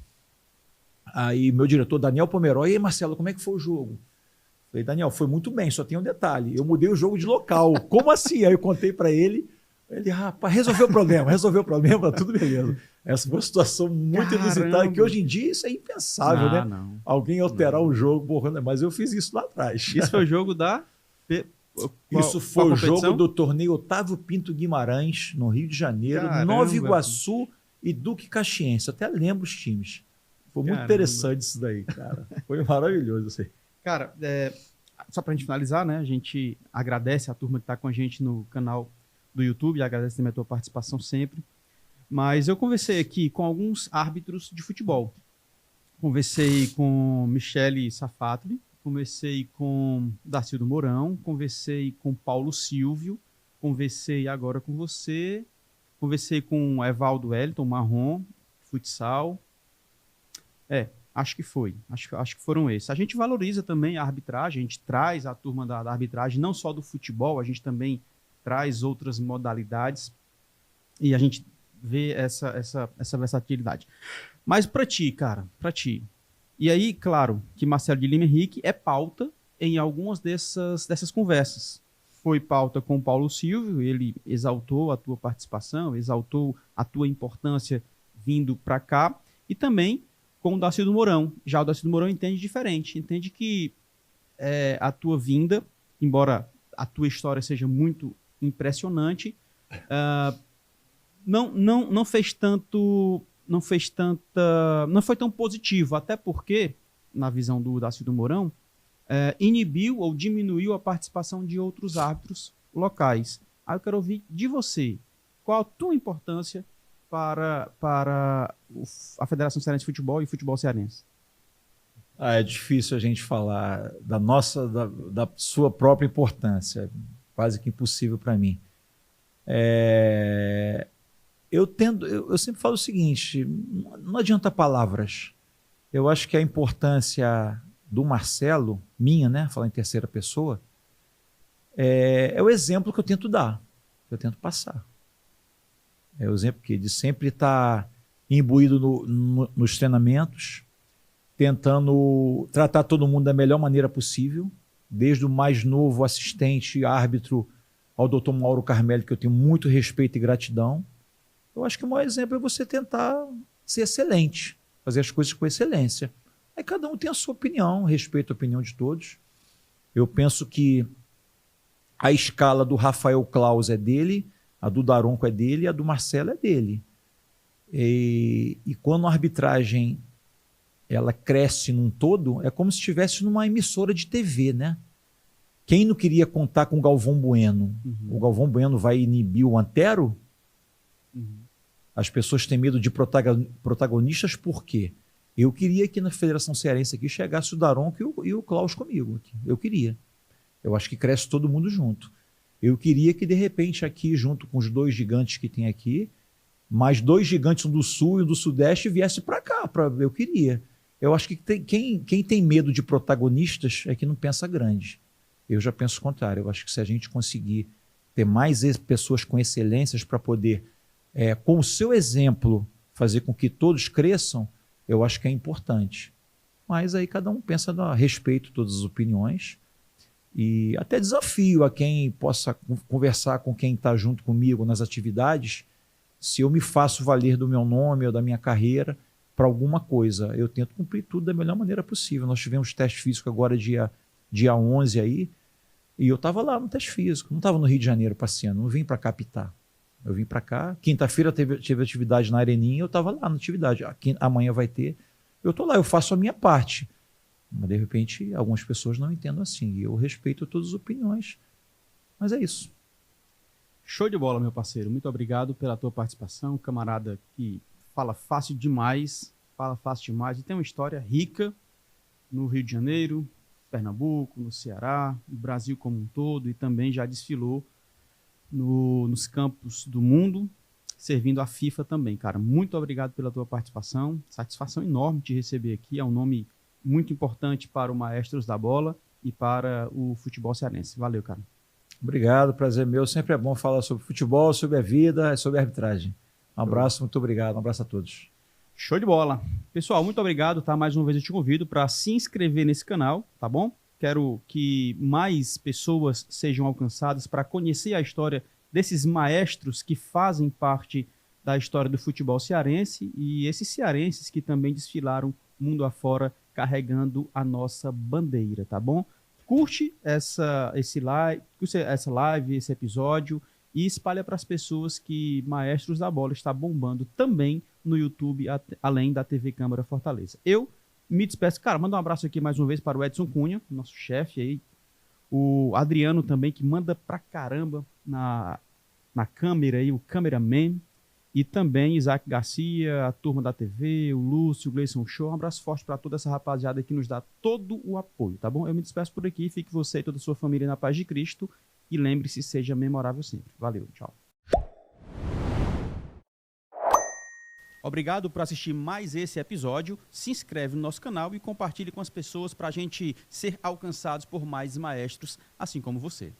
Aí meu diretor, Daniel Pomeroy, e aí, Marcelo, como é que foi o jogo? Falei, Daniel, foi muito bem, só tem um detalhe. Eu mudei o jogo de local. Como assim? Aí eu contei para ele. Ele, rapaz, resolveu o problema, tudo beleza. Essa foi uma situação muito inusitada, que hoje em dia isso é impensável, né? Não. Alguém alterar o jogo, mas eu fiz isso lá atrás. Isso foi o jogo Isso foi o jogo do torneio Otávio Pinto Guimarães, no Rio de Janeiro, Nova Iguaçu e Duque Caxiense. Até lembro os times. Foi muito interessante isso daí, cara. Foi maravilhoso isso aí. Cara, só pra gente finalizar, né? A gente agradece a turma que tá com a gente no canal do YouTube, agradece também a tua participação sempre. Mas eu conversei aqui com alguns árbitros de futebol. Conversei com Michele Safatli, conversei com Darcildo Mourão, conversei com Paulo Silvio, conversei agora com você, conversei com Evaldo Wellington Marrom, futsal. Acho que foi. Acho que foram esses. A gente valoriza também a arbitragem, a gente traz a turma da arbitragem, não só do futebol, a gente também traz outras modalidades e a gente vê essa versatilidade. Mas para ti, cara, para ti. E aí, claro, que Marcelo de Lima Henrique é pauta em algumas dessas conversas. Foi pauta com o Paulo Silvio, ele exaltou a tua participação, exaltou a tua importância vindo para cá, e também com o Darcílio Mourão. Já o Darcílio Mourão entende diferente, entende que a tua vinda, embora a tua história seja muito impressionante, não foi tão positivo, até porque, na visão do Darcílio Mourão, inibiu ou diminuiu a participação de outros árbitros locais. Aí eu quero ouvir de você, qual a tua importância para a Federação Cearense de Futebol e Futebol Cearense? É difícil a gente falar da sua própria importância, quase que impossível para mim. Eu sempre falo o seguinte, não adianta palavras. Eu acho que a importância do Marcelo, minha, né, falar em terceira pessoa, é o exemplo que eu tento dar, que eu tento passar. É o exemplo de sempre estar imbuído nos treinamentos, tentando tratar todo mundo da melhor maneira possível, desde o mais novo assistente, árbitro, ao Dr. Mauro Carmelli, que eu tenho muito respeito e gratidão. Eu acho que o maior exemplo é você tentar ser excelente, fazer as coisas com excelência. Aí cada um tem a sua opinião, respeito a opinião de todos. Eu penso que a escala do Rafael Claus é dele, a do Daronco é dele, a do Marcelo é dele. E quando a arbitragem ela cresce num todo, é como se estivesse numa emissora de TV, né? Quem não queria contar com o Galvão Bueno? O Galvão Bueno vai inibir o Antero? As pessoas têm medo de protagonistas por quê? Eu queria que na Federação Cearense aqui chegasse o Daronco e o Klaus comigo. Aqui. Eu queria. Eu acho que cresce todo mundo junto. Eu queria que, de repente, aqui, junto com os 2 gigantes que tem aqui, mais 2 gigantes, um do Sul e um do Sudeste, viesse para cá. Eu queria. Eu acho que quem tem medo de protagonistas é que não pensa grande. Eu já penso o contrário. Eu acho que se a gente conseguir ter mais pessoas com excelências para poder, com o seu exemplo, fazer com que todos cresçam, eu acho que é importante. Mas aí cada um pensa a respeito de todas as opiniões e até desafio a quem possa conversar com quem está junto comigo nas atividades, se eu me faço valer do meu nome ou da minha carreira para alguma coisa. Eu tento cumprir tudo da melhor maneira possível. Nós tivemos teste físico agora dia 11 aí, e eu estava lá no teste físico, não estava no Rio de Janeiro passeando, não vim para cá apitar. Eu vim para cá, quinta-feira teve atividade na Areninha, eu estava lá na atividade. Amanhã vai ter, eu estou lá, eu faço a minha parte. Mas, de repente, algumas pessoas não entendem assim, e eu respeito todas as opiniões. Mas é isso. Show de bola, meu parceiro. Muito obrigado pela tua participação. Camarada que fala fácil demais e tem uma história rica no Rio de Janeiro, Pernambuco, no Ceará, no Brasil como um todo, e também já desfilou nos campos do mundo, servindo a FIFA também, cara. Muito obrigado pela tua participação. Satisfação enorme te receber aqui. É um nome muito importante para o Maestros da Bola e para o futebol cearense. Valeu, cara. Obrigado, prazer meu. Sempre é bom falar sobre futebol, sobre a vida, sobre a arbitragem. Um abraço, muito obrigado. Um abraço a todos. Show de bola. Pessoal, muito obrigado, tá? Mais uma vez eu te convido para se inscrever nesse canal, tá bom? Quero que mais pessoas sejam alcançadas para conhecer a história desses maestros que fazem parte da história do futebol cearense e esses cearenses que também desfilaram mundo afora carregando a nossa bandeira, tá bom? Curte essa live, esse episódio e espalha para as pessoas que Maestros da Bola está bombando também no YouTube, além da TV Câmara Fortaleza. Eu me despeço. Cara, manda um abraço aqui mais uma vez para o Edson Cunha, nosso chefe aí. O Adriano também, que manda pra caramba na câmera aí, o cameraman. E também Isaac Garcia, a turma da TV, o Lúcio, o Gleison Show. Um abraço forte para toda essa rapaziada que nos dá todo o apoio, tá bom? Eu me despeço por aqui. Fique você e toda a sua família na paz de Cristo. E lembre-se, seja memorável sempre. Valeu, tchau. Obrigado por assistir mais esse episódio. Se inscreve no nosso canal e compartilhe com as pessoas para a gente ser alcançados por mais maestros, assim como você.